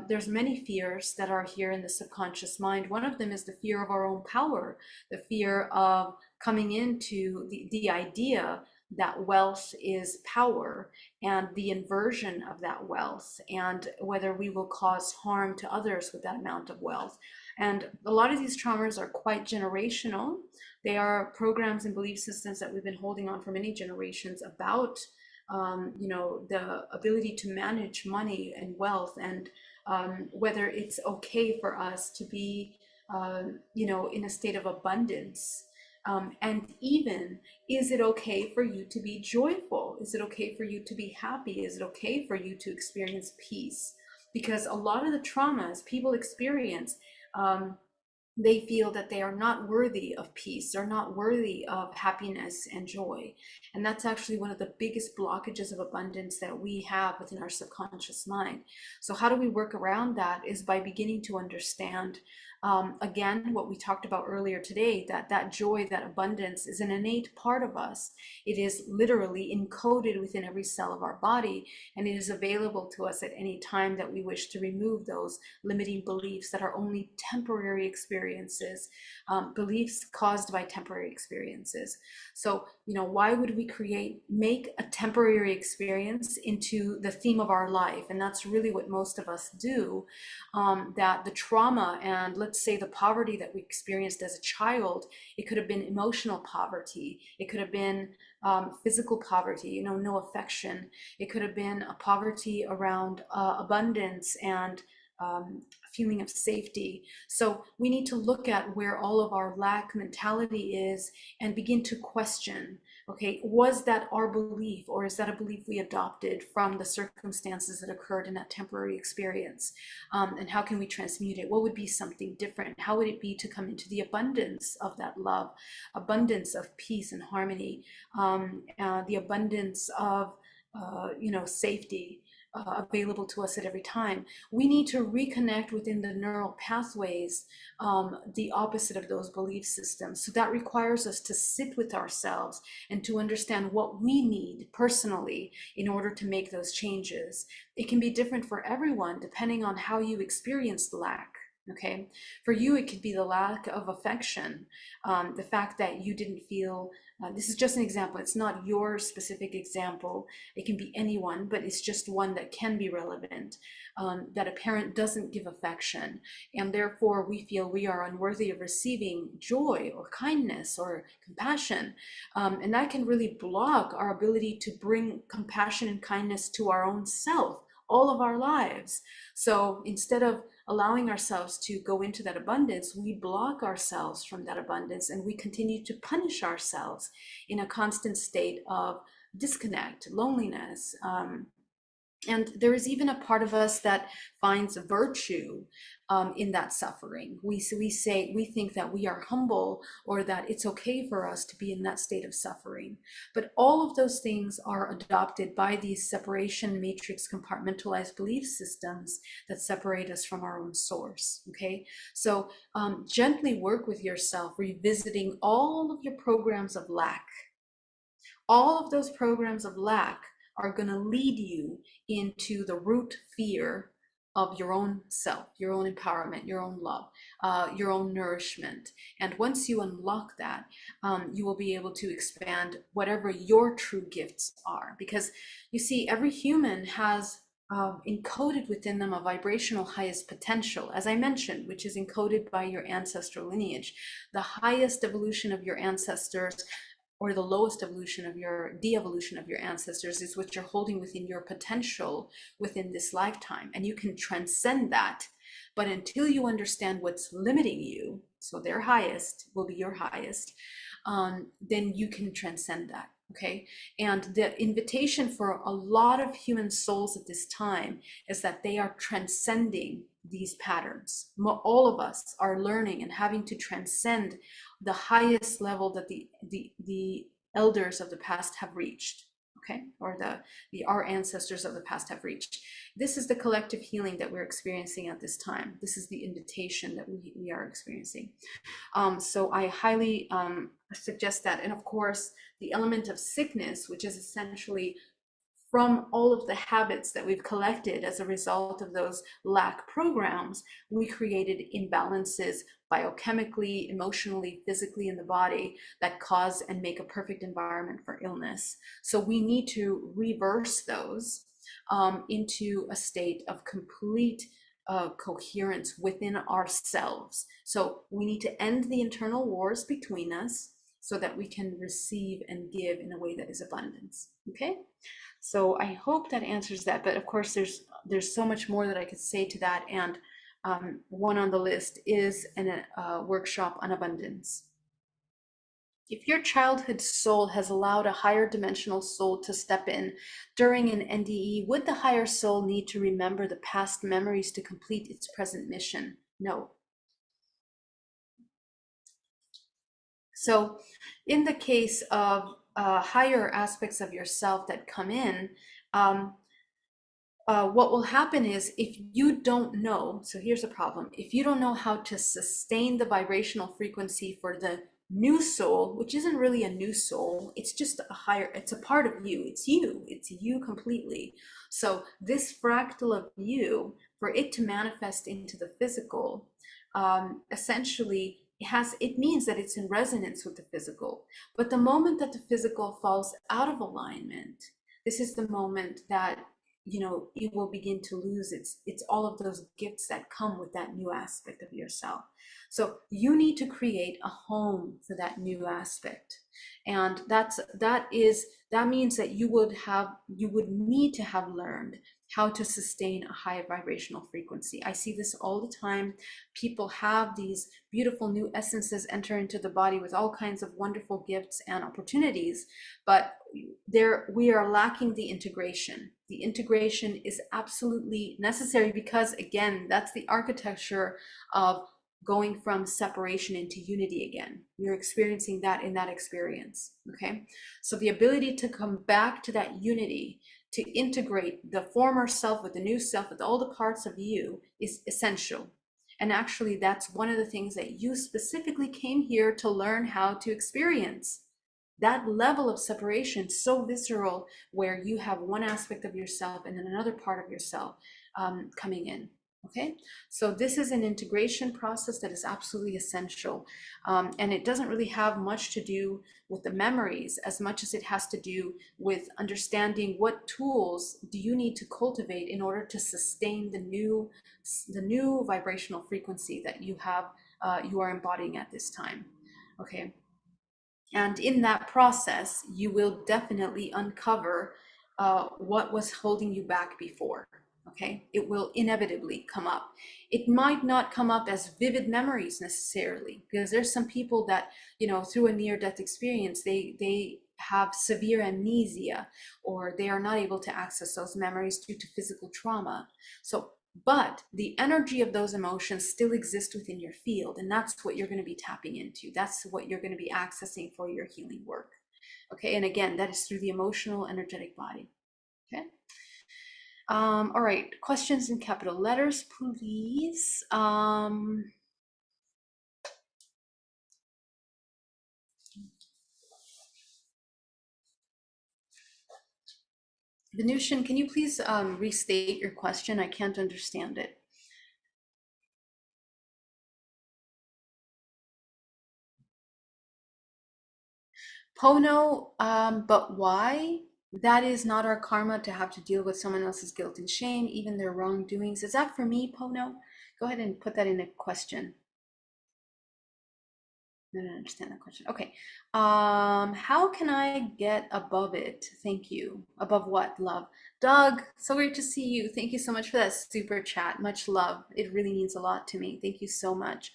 there's many fears that are here in the subconscious mind. One of them is the fear of our own power, the fear of coming into the idea that wealth is power and the inversion of that wealth and whether we will cause harm to others with that amount of wealth. And a lot of these traumas are quite generational. They are programs and belief systems that we've been holding on for many generations about the ability to manage money and wealth, and whether it's okay for us to be, in a state of abundance. And even, is it okay for you to be joyful? Is it okay for you to be happy? Is it okay for you to experience peace? Because a lot of the traumas people experience, they feel that they are not worthy of peace, they're not worthy of happiness and joy. And that's actually one of the biggest blockages of abundance that we have within our subconscious mind. So how do we work around that is by beginning to understand, again, what we talked about earlier today, that joy, that abundance is an innate part of us. It is literally encoded within every cell of our body, and it is available to us at any time that we wish to remove those limiting beliefs that are only temporary experiences, beliefs caused by temporary experiences. So, why would we make a temporary experience into the theme of our life? And that's really what most of us do. That the trauma and, let's say, the poverty that we experienced as a child, it could have been emotional poverty, it could have been physical poverty, no affection. It could have been a poverty around abundance and feeling of safety. So we need to look at where all of our lack mentality is and begin to question, okay, was that our belief, or is that a belief we adopted from the circumstances that occurred in that temporary experience? And how can we transmute it? What would be something different? How would it be to come into the abundance of that love, abundance of peace and harmony, the abundance of safety, available to us at every time? We need to reconnect within the neural pathways, the opposite of those belief systems. So that requires us to sit with ourselves and to understand what we need personally in order to make those changes. It can be different for everyone depending on how you experience the lack. Okay, for you, it could be the lack of affection, the fact that you didn't feel, this is just an example, it's not your specific example, it can be anyone, but it's just one that can be relevant, that a parent doesn't give affection, and therefore we feel we are unworthy of receiving joy or kindness or compassion. And that can really block our ability to bring compassion and kindness to our own self all of our lives. So instead of allowing ourselves to go into that abundance, we block ourselves from that abundance, and we continue to punish ourselves in a constant state of disconnect, loneliness. And there is even a part of us that finds virtue in that suffering. We think that we are humble, or that it's okay for us to be in that state of suffering. But all of those things are adopted by these separation matrix compartmentalized belief systems that separate us from our own source. Okay, so gently work with yourself, revisiting all of your programs of lack. All of those programs of lack are going to lead you into the root fear of your own self, your own empowerment, your own love, your own nourishment. And once you unlock that, you will be able to expand whatever your true gifts are. Because you see, every human has encoded within them a vibrational highest potential, as I mentioned, which is encoded by your ancestral lineage. The highest evolution of your ancestors or the lowest evolution of your de-evolution of your ancestors is what you're holding within your potential within this lifetime. And you can transcend that. But until you understand what's limiting you, so their highest will be your highest, then you can transcend that. Okay. And the invitation for a lot of human souls at this time is that they are transcending these patterns. All of us are learning and having to transcend the highest level that the elders of the past have reached. Okay. Or our ancestors of the past have reached. This is the collective healing that we're experiencing at this time. This is the invitation that we are experiencing. So I highly suggest that. And of course, the element of sickness, which is essentially from all of the habits that we've collected as a result of those lack programs, we created imbalances biochemically, emotionally, physically in the body that cause and make a perfect environment for illness. So we need to reverse those into a state of complete coherence within ourselves. So we need to end the internal wars between us so that we can receive and give in a way that is abundance. Okay. So I hope that answers that. But of course, there's so much more that I could say to that. And one on the list is a workshop on abundance. If your childhood soul has allowed a higher dimensional soul to step in during an NDE, would the higher soul need to remember the past memories to complete its present mission? No. So in the case of higher aspects of yourself that come in, what will happen is if you don't know, so here's the problem, if you don't know how to sustain the vibrational frequency for the new soul, which isn't really a new soul, it's just a higher, it's a part of you, it's you completely. So this fractal of you, for it to manifest into the physical, essentially it means that it's in resonance with the physical. But the moment that the physical falls out of alignment, this is the moment that it will begin to lose it's all of those gifts that come with that new aspect of yourself. So you need to create a home for that new aspect, and that means that you would need to have learned how to sustain a high vibrational frequency. I see this all the time. People have these beautiful new essences enter into the body with all kinds of wonderful gifts and opportunities, but we are lacking the integration. The integration is absolutely necessary because, again, that's the architecture of going from separation into unity again. You're experiencing that in that experience, okay? So the ability to come back to that unity, to integrate the former self with the new self, with all the parts of you, is essential. And actually, that's one of the things that you specifically came here to learn how to experience. That level of separation, so visceral, where you have one aspect of yourself and then another part of yourself coming in. Okay, so this is an integration process that is absolutely essential. And it doesn't really have much to do with the memories as much as it has to do with understanding what tools do you need to cultivate in order to sustain the new vibrational frequency that you are embodying at this time. Okay. And in that process, you will definitely uncover what was holding you back before. Okay, it will inevitably come up. It might not come up as vivid memories necessarily, because there's some people that, through a near-death experience, they have severe amnesia, or they are not able to access those memories due to physical trauma. But the energy of those emotions still exist within your field, and that's what you're going to be tapping into. That's what you're going to be accessing for your healing work. Okay, and again, that is through the emotional, energetic body. Okay. All right, questions in capital letters, please. Venusian, can you please restate your question? I can't understand it. Pono, but why? That is not our karma to have to deal with someone else's guilt and shame, even their wrongdoings. Is that for me, Pono? Go ahead and put that in a question. I don't understand that question. Okay. How can I get above it? Thank you. Above what? Love. Doug, so great to see you. Thank you so much for that super chat. Much love. It really means a lot to me. Thank you so much.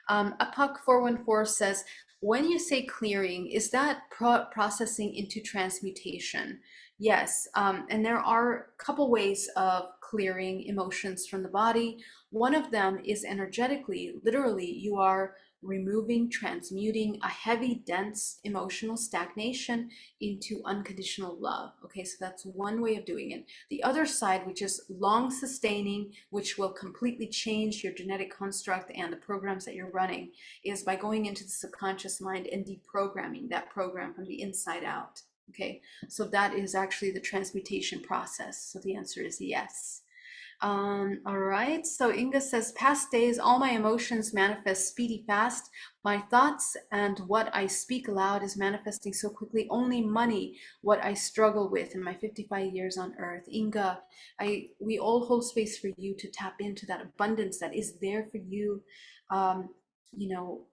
Apuck414 says, when you say clearing, is that processing into transmutation? Yes. And there are a couple ways of clearing emotions from the body. One of them is energetically, literally, you are removing, transmuting a heavy, dense emotional stagnation into unconditional love. Okay, so that's one way of doing it. The other side, which is long sustaining, which will completely change your genetic construct and the programs that you're running, is by going into the subconscious mind and deprogramming that program from the inside out. Okay, so that is actually the transmutation process. So the answer is yes. All right, so Inga says, past days, all my emotions manifest speedy fast. My thoughts and what I speak aloud is manifesting so quickly. Only money, what I struggle with in my 55 years on earth. Inga, we all hold space for you to tap into that abundance that is there for you. Um, you know,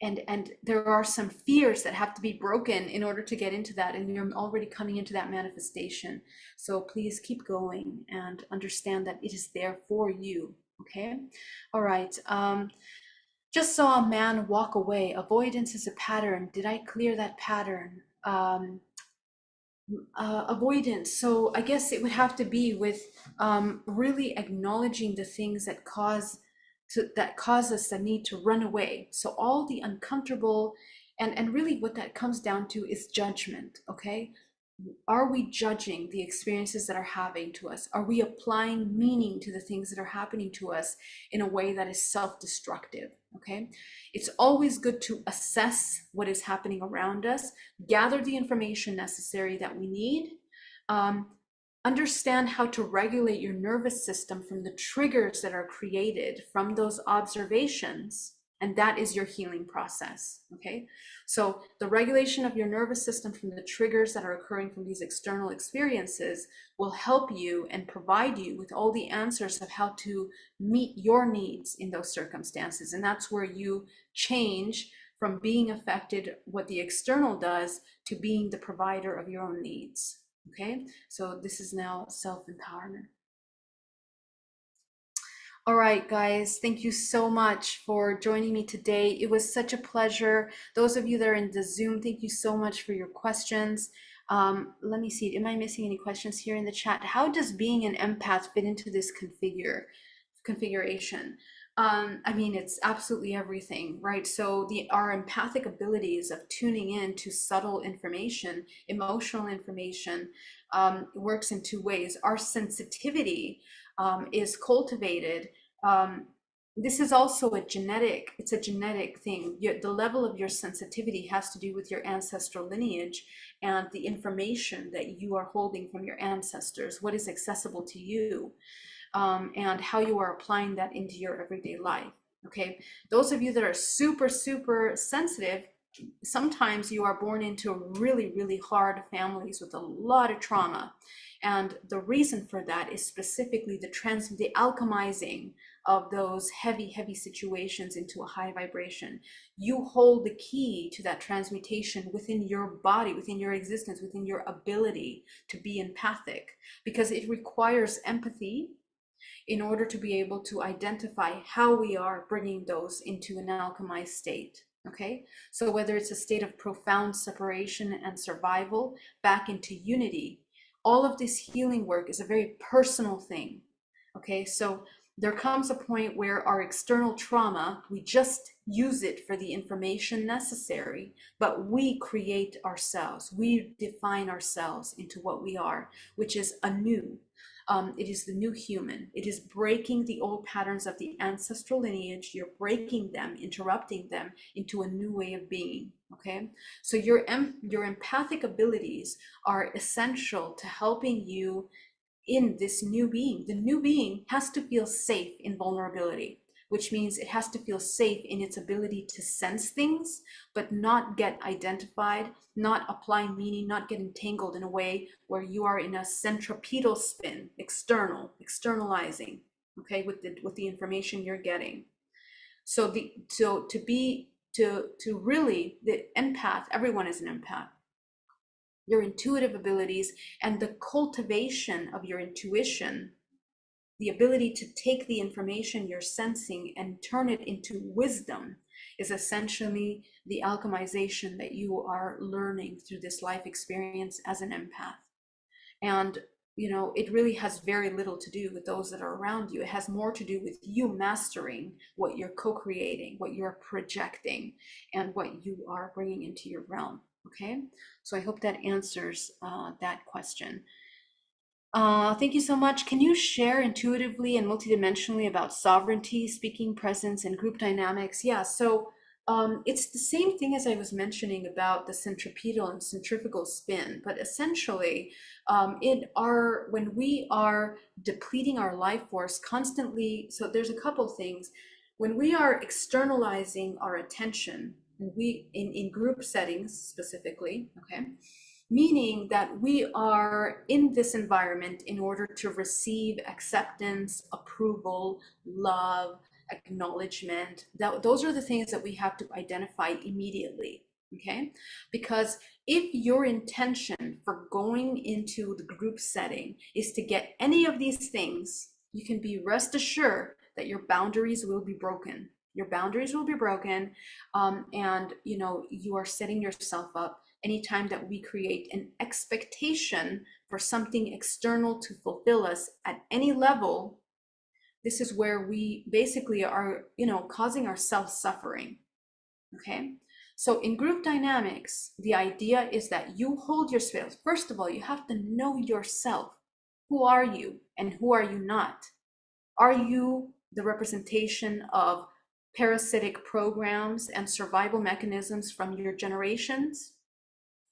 and there are some fears that have to be broken in order to get into that, and you're already coming into that manifestation. So please keep going and understand that it is there for you. Okay. All right. Just saw a man walk away. Avoidance is a pattern. Did I clear that pattern? Avoidance. So I guess it would have to be with really acknowledging the things that cause us the need to run away. So all the uncomfortable, and really what that comes down to is judgment. Okay, are we judging the experiences that are happening to us? Are we applying meaning to the things that are happening to us in a way that is self-destructive? Okay, it's always good to assess what is happening around us, gather the information necessary that we need, um, understand how to regulate your nervous system from the triggers that are created from those observations, and that is your healing process. Okay, so the regulation of your nervous system from the triggers that are occurring from these external experiences will help you and provide you with all the answers of how to meet your needs in those circumstances. And that's where you change from being affected what the external does to being the provider of your own needs. Okay, so this is now self-empowerment. All right, guys, thank you so much for joining me today. It was such a pleasure. Those of you that are in the Zoom, thank you so much for your questions. Let me see, am I missing any questions here in the chat? How does being an empath fit into this configuration? I mean, it's absolutely everything, right? So our empathic abilities of tuning in to subtle information, emotional information, works in two ways. Our sensitivity is cultivated. This is also it's a genetic thing. The level of your sensitivity has to do with your ancestral lineage and the information that you are holding from your ancestors, what is accessible to you, and how you are applying that into your everyday life. Okay, those of you that are super, super sensitive, sometimes you are born into really, really hard families with a lot of trauma. And the reason for that is specifically the alchemizing of those heavy, heavy situations into a high vibration. You hold the key to that transmutation within your body, within your existence, within your ability to be empathic, because it requires empathy in order to be able to identify how we are bringing those into an alchemized state. Okay, so whether it's a state of profound separation and survival back into unity, all of this healing work is a very personal thing. Okay, so there comes a point where our external trauma, we just use it for the information necessary, but we create ourselves, we define ourselves into what we are, which is anew. It is the new human. It is breaking the old patterns of the ancestral lineage. You're breaking them, interrupting them into a new way of being. Okay, so your empathic abilities are essential to helping you in this new being. The new being has to feel safe in vulnerability. which means it has to feel safe in its ability to sense things, but not get identified, not apply meaning, not get entangled in a way where you are in a centripetal spin, externalizing, okay, with the information you're getting. So to really, the empath, everyone is an empath. Your intuitive abilities and the cultivation of your intuition, the ability to take the information you're sensing and turn it into wisdom, is essentially the alchemization that you are learning through this life experience as an empath. And it really has very little to do with those that are around you. It has more to do with you mastering what you're co-creating, what you're projecting, and what you are bringing into your realm. Okay, so I hope that answers that question. Thank you so much. Can you share intuitively and multidimensionally about sovereignty, speaking presence, and group dynamics? Yeah, so it's the same thing as I was mentioning about the centripetal and centrifugal spin, but essentially, when we are depleting our life force constantly, so there's a couple things. When we are externalizing our attention, and in group settings specifically, okay, meaning that we are in this environment in order to receive acceptance, approval, love, acknowledgement. Those are the things that we have to identify immediately, okay? Because if your intention for going into the group setting is to get any of these things, you can be rest assured that your boundaries will be broken. Your boundaries will be broken, and you are setting yourself up anytime that we create an expectation for something external to fulfill us at any level. This is where we basically are, causing ourselves suffering. Okay. So in group dynamics, the idea is that you hold your space. First of all, you have to know yourself. Who are you and who are you not? Are you the representation of parasitic programs and survival mechanisms from your generations?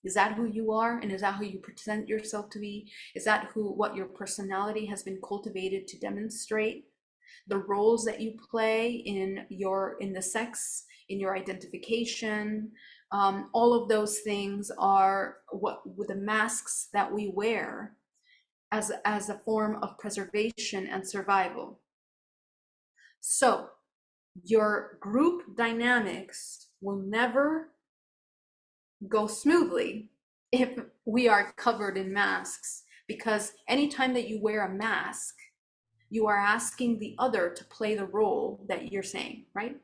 Is that who you are? And is that who you present yourself to be? Is that what your personality has been cultivated to demonstrate? The roles that you play in the sex, in your identification, all of those things are with the masks that we wear as a form of preservation and survival. So your group dynamics will never go smoothly if we are covered in masks, because anytime that you wear a mask, you are asking the other to play the role that you're saying, right?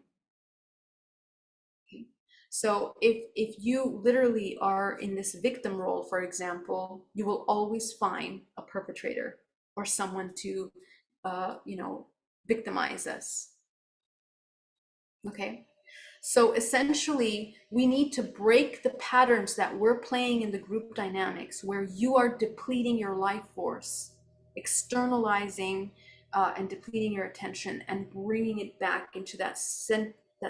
Okay. So if you literally are in this victim role, for example, you will always find a perpetrator or someone to victimize us. Okay. So essentially, we need to break the patterns that we're playing in the group dynamics, where you are depleting your life force, externalizing and depleting your attention, and bringing it back into that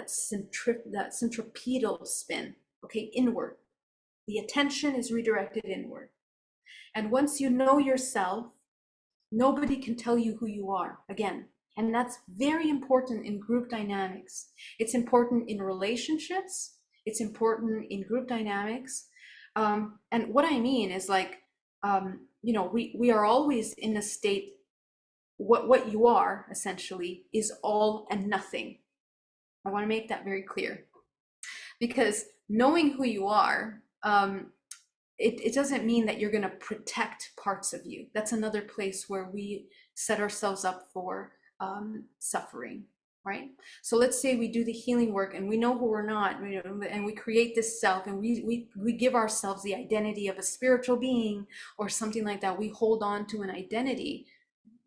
centripetal spin, okay, inward. The attention is redirected inward. And once you know yourself, nobody can tell you who you are again. And that's very important in group dynamics. It's important in relationships. It's important in group dynamics. And what I mean is we are always in a state, what you are essentially is all and nothing. I want to make that very clear, because knowing who you are, it doesn't mean that you're going to protect parts of you. That's another place where we set ourselves up for suffering, right? So let's say we do the healing work and we know who we're not, and we create this self, and we give ourselves the identity of a spiritual being or something like that. We hold on to an identity.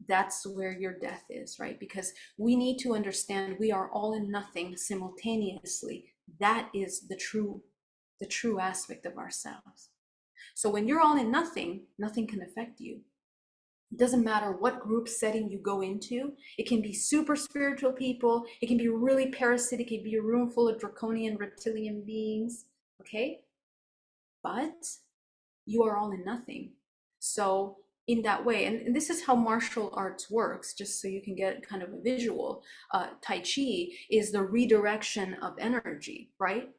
That's where your death is, right? Because we need to understand we are all in nothing simultaneously. That is the true aspect of ourselves. So when you're all in nothing, nothing can affect you. It doesn't matter what group setting you go into. It can be super spiritual people. It can be really parasitic. It can be a room full of draconian reptilian beings, okay? But you are all in nothing. So in that way. And this is how martial arts works, just so you can get kind of a visual. Tai Chi is the redirection of energy, right?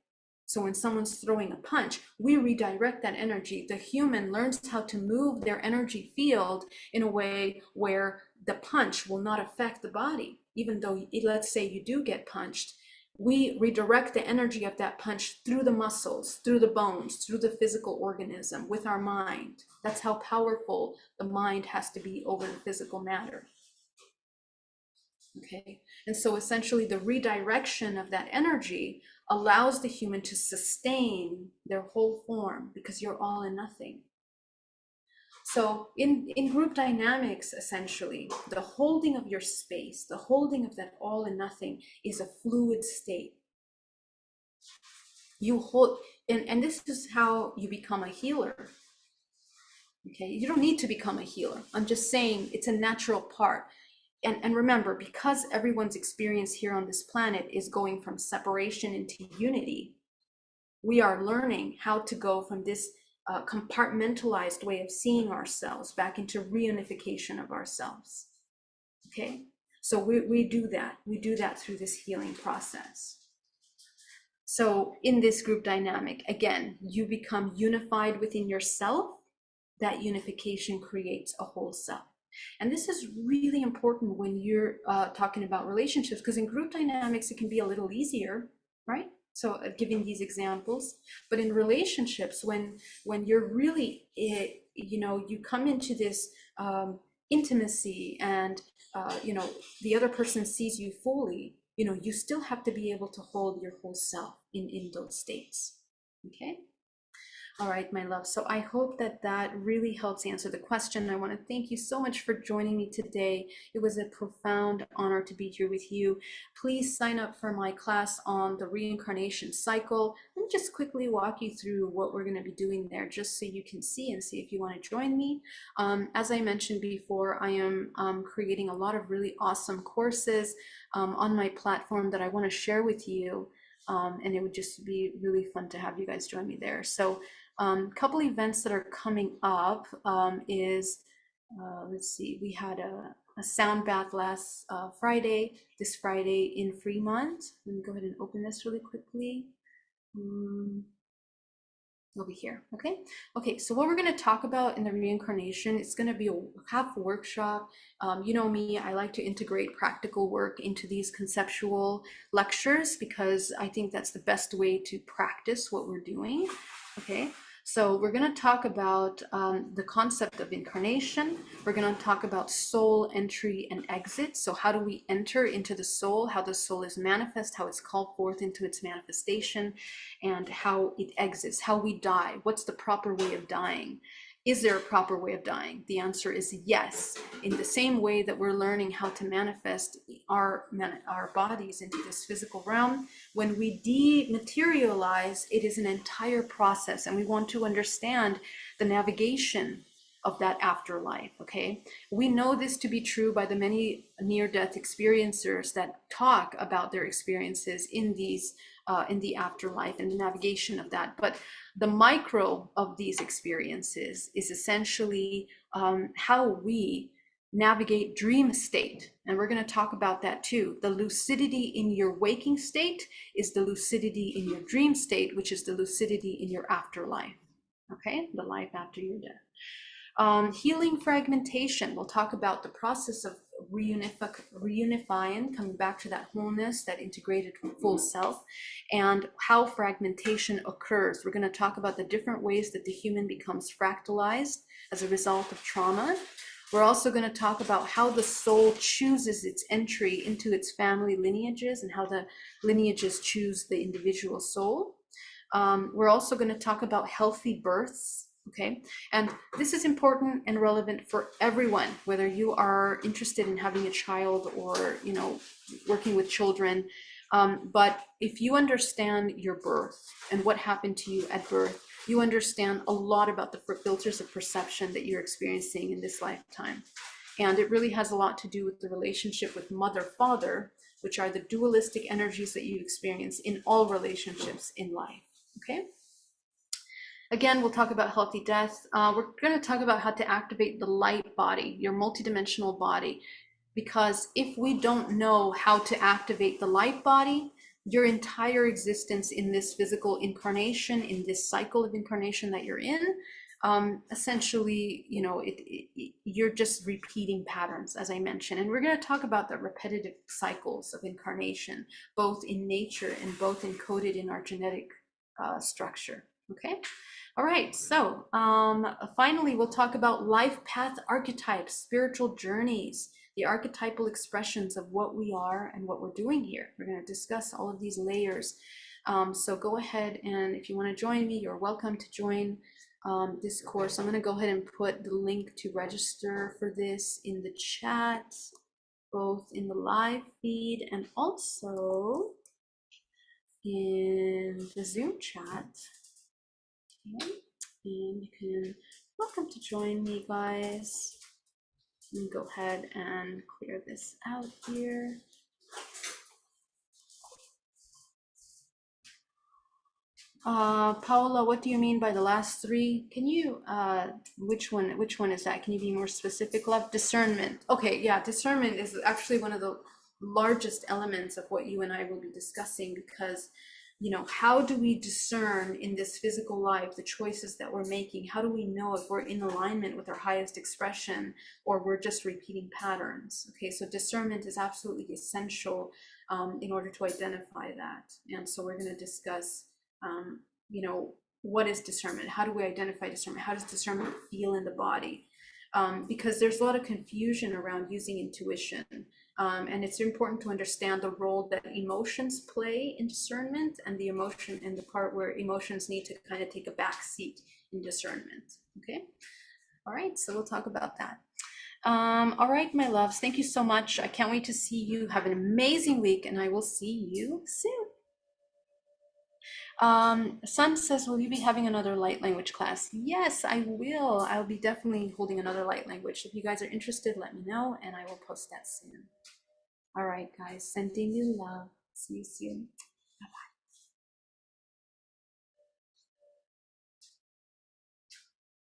So when someone's throwing a punch, we redirect that energy. The human learns how to move their energy field in a way where the punch will not affect the body. Even though, let's say you do get punched, we redirect the energy of that punch through the muscles, through the bones, through the physical organism with our mind. That's how powerful the mind has to be over the physical matter. Okay, and so essentially the redirection of that energy allows the human to sustain their whole form, because you're all and nothing. So in group dynamics, essentially, the holding of your space, the holding of that all and nothing is a fluid state. You hold, and this is how you become a healer. Okay, you don't need to become a healer. I'm just saying it's a natural part. And remember, because everyone's experience here on this planet is going from separation into unity, we are learning how to go from this compartmentalized way of seeing ourselves back into reunification of ourselves. Okay, so we do that. We do that through this healing process. So in this group dynamic, again, you become unified within yourself. That unification creates a whole self. And this is really important when you're talking about relationships, because in group dynamics, it can be a little easier, right? So giving these examples, but in relationships, when you're really, you come into this intimacy, and, the other person sees you fully, you still have to be able to hold your whole self in those states, okay? All right, my love. So I hope that that really helps answer the question. I want to thank you so much for joining me today. It was a profound honor to be here with you. Please sign up for my class on the reincarnation cycle. Let me just quickly walk you through what we're going to be doing there, just so you can see and see if you want to join me. As I mentioned before, I am creating a lot of really awesome courses on my platform that I want to share with you. And it would just be really fun to have you guys join me there. So couple events that are coming up is, let's see, we had a sound bath last Friday, this Friday in Fremont. Let me go ahead and open this really quickly. Over here, okay? Okay, so what we're going to talk about in the reincarnation, it's going to be a half workshop. You know me, I like to integrate practical work into these conceptual lectures, because I think that's the best way to practice what we're doing, okay? So we're going to talk about the concept of incarnation. We're going to talk about soul entry and exit. So how do we enter into the soul, how the soul is manifest, how it's called forth into its manifestation, and how it exits, how we die, what's the proper way of dying. Is there a proper way of dying? The answer is yes. In the same way that we're learning how to manifest our bodies into this physical realm, when we dematerialize, it is an entire process, and we want to understand the navigation of that afterlife, okay? We know this to be true by the many near-death experiencers that talk about their experiences in these in the afterlife and the navigation of that. But the micro of these experiences is essentially how we navigate dream state. And we're going to talk about that too. The lucidity in your waking state is the lucidity in your dream state, which is the lucidity in your afterlife. Okay, the life after your death. Healing fragmentation. We'll talk about the process of reunifying, coming back to that wholeness, that integrated full self, and how fragmentation occurs. We're going to talk about the different ways that the human becomes fractalized as a result of trauma. We're also going to talk about how the soul chooses its entry into its family lineages, and how the lineages choose the individual soul. We're also going to talk about healthy births. Okay, and this is important and relevant for everyone, whether you are interested in having a child or, working with children. But if you understand your birth and what happened to you at birth, you understand a lot about the filters of perception that you're experiencing in this lifetime. And it really has a lot to do with the relationship with mother-father, which are the dualistic energies that you experience in all relationships in life. Okay. Again, we'll talk about healthy death. We're going to talk about how to activate the light body, your multidimensional body. Because if we don't know how to activate the light body, your entire existence in this physical incarnation, in this cycle of incarnation that you're in, essentially, you know, you're just repeating patterns, as I mentioned. And we're going to talk about the repetitive cycles of incarnation, both in nature and both encoded in our genetic structure. Okay. All right, so finally, we'll talk about life path archetypes, spiritual journeys, the archetypal expressions of what we are and what we're doing here. We're going to discuss all of these layers. So go ahead, and if you want to join me, you're welcome to join this course. I'm going to go ahead and put the link to register for this in the chat, both in the live feed and also in the Zoom chat. Okay. And you can, welcome to join me, guys. Let me go ahead and clear this out here. Paola, what do you mean by the last three? Can you, which one is that? Can you be more specific, love? Discernment. Okay, yeah, discernment is actually one of the largest elements of what you and I will be discussing, because, you know, how do we discern in this physical life the choices that we're making? How do we know if we're in alignment with our highest expression or we're just repeating patterns? Okay, so discernment is absolutely essential in order to identify that. And so we're going to discuss you know, what is discernment? How do we identify discernment? How does discernment feel in the body? Because there's a lot of confusion around using intuition. And it's important to understand the role that emotions play in discernment, and the emotion and the part where emotions need to kind of take a back seat in discernment. Okay. All right. So we'll talk about that. All right, my loves. Thank you so much. I can't wait to see you. Have an amazing week, and I will see you soon. Sun says, will you be having another light language class? Yes, I will. I'll be definitely holding another light language. If you guys are interested, let me know and I will post that soon. All right, guys, sending you love. See you soon. Bye-bye.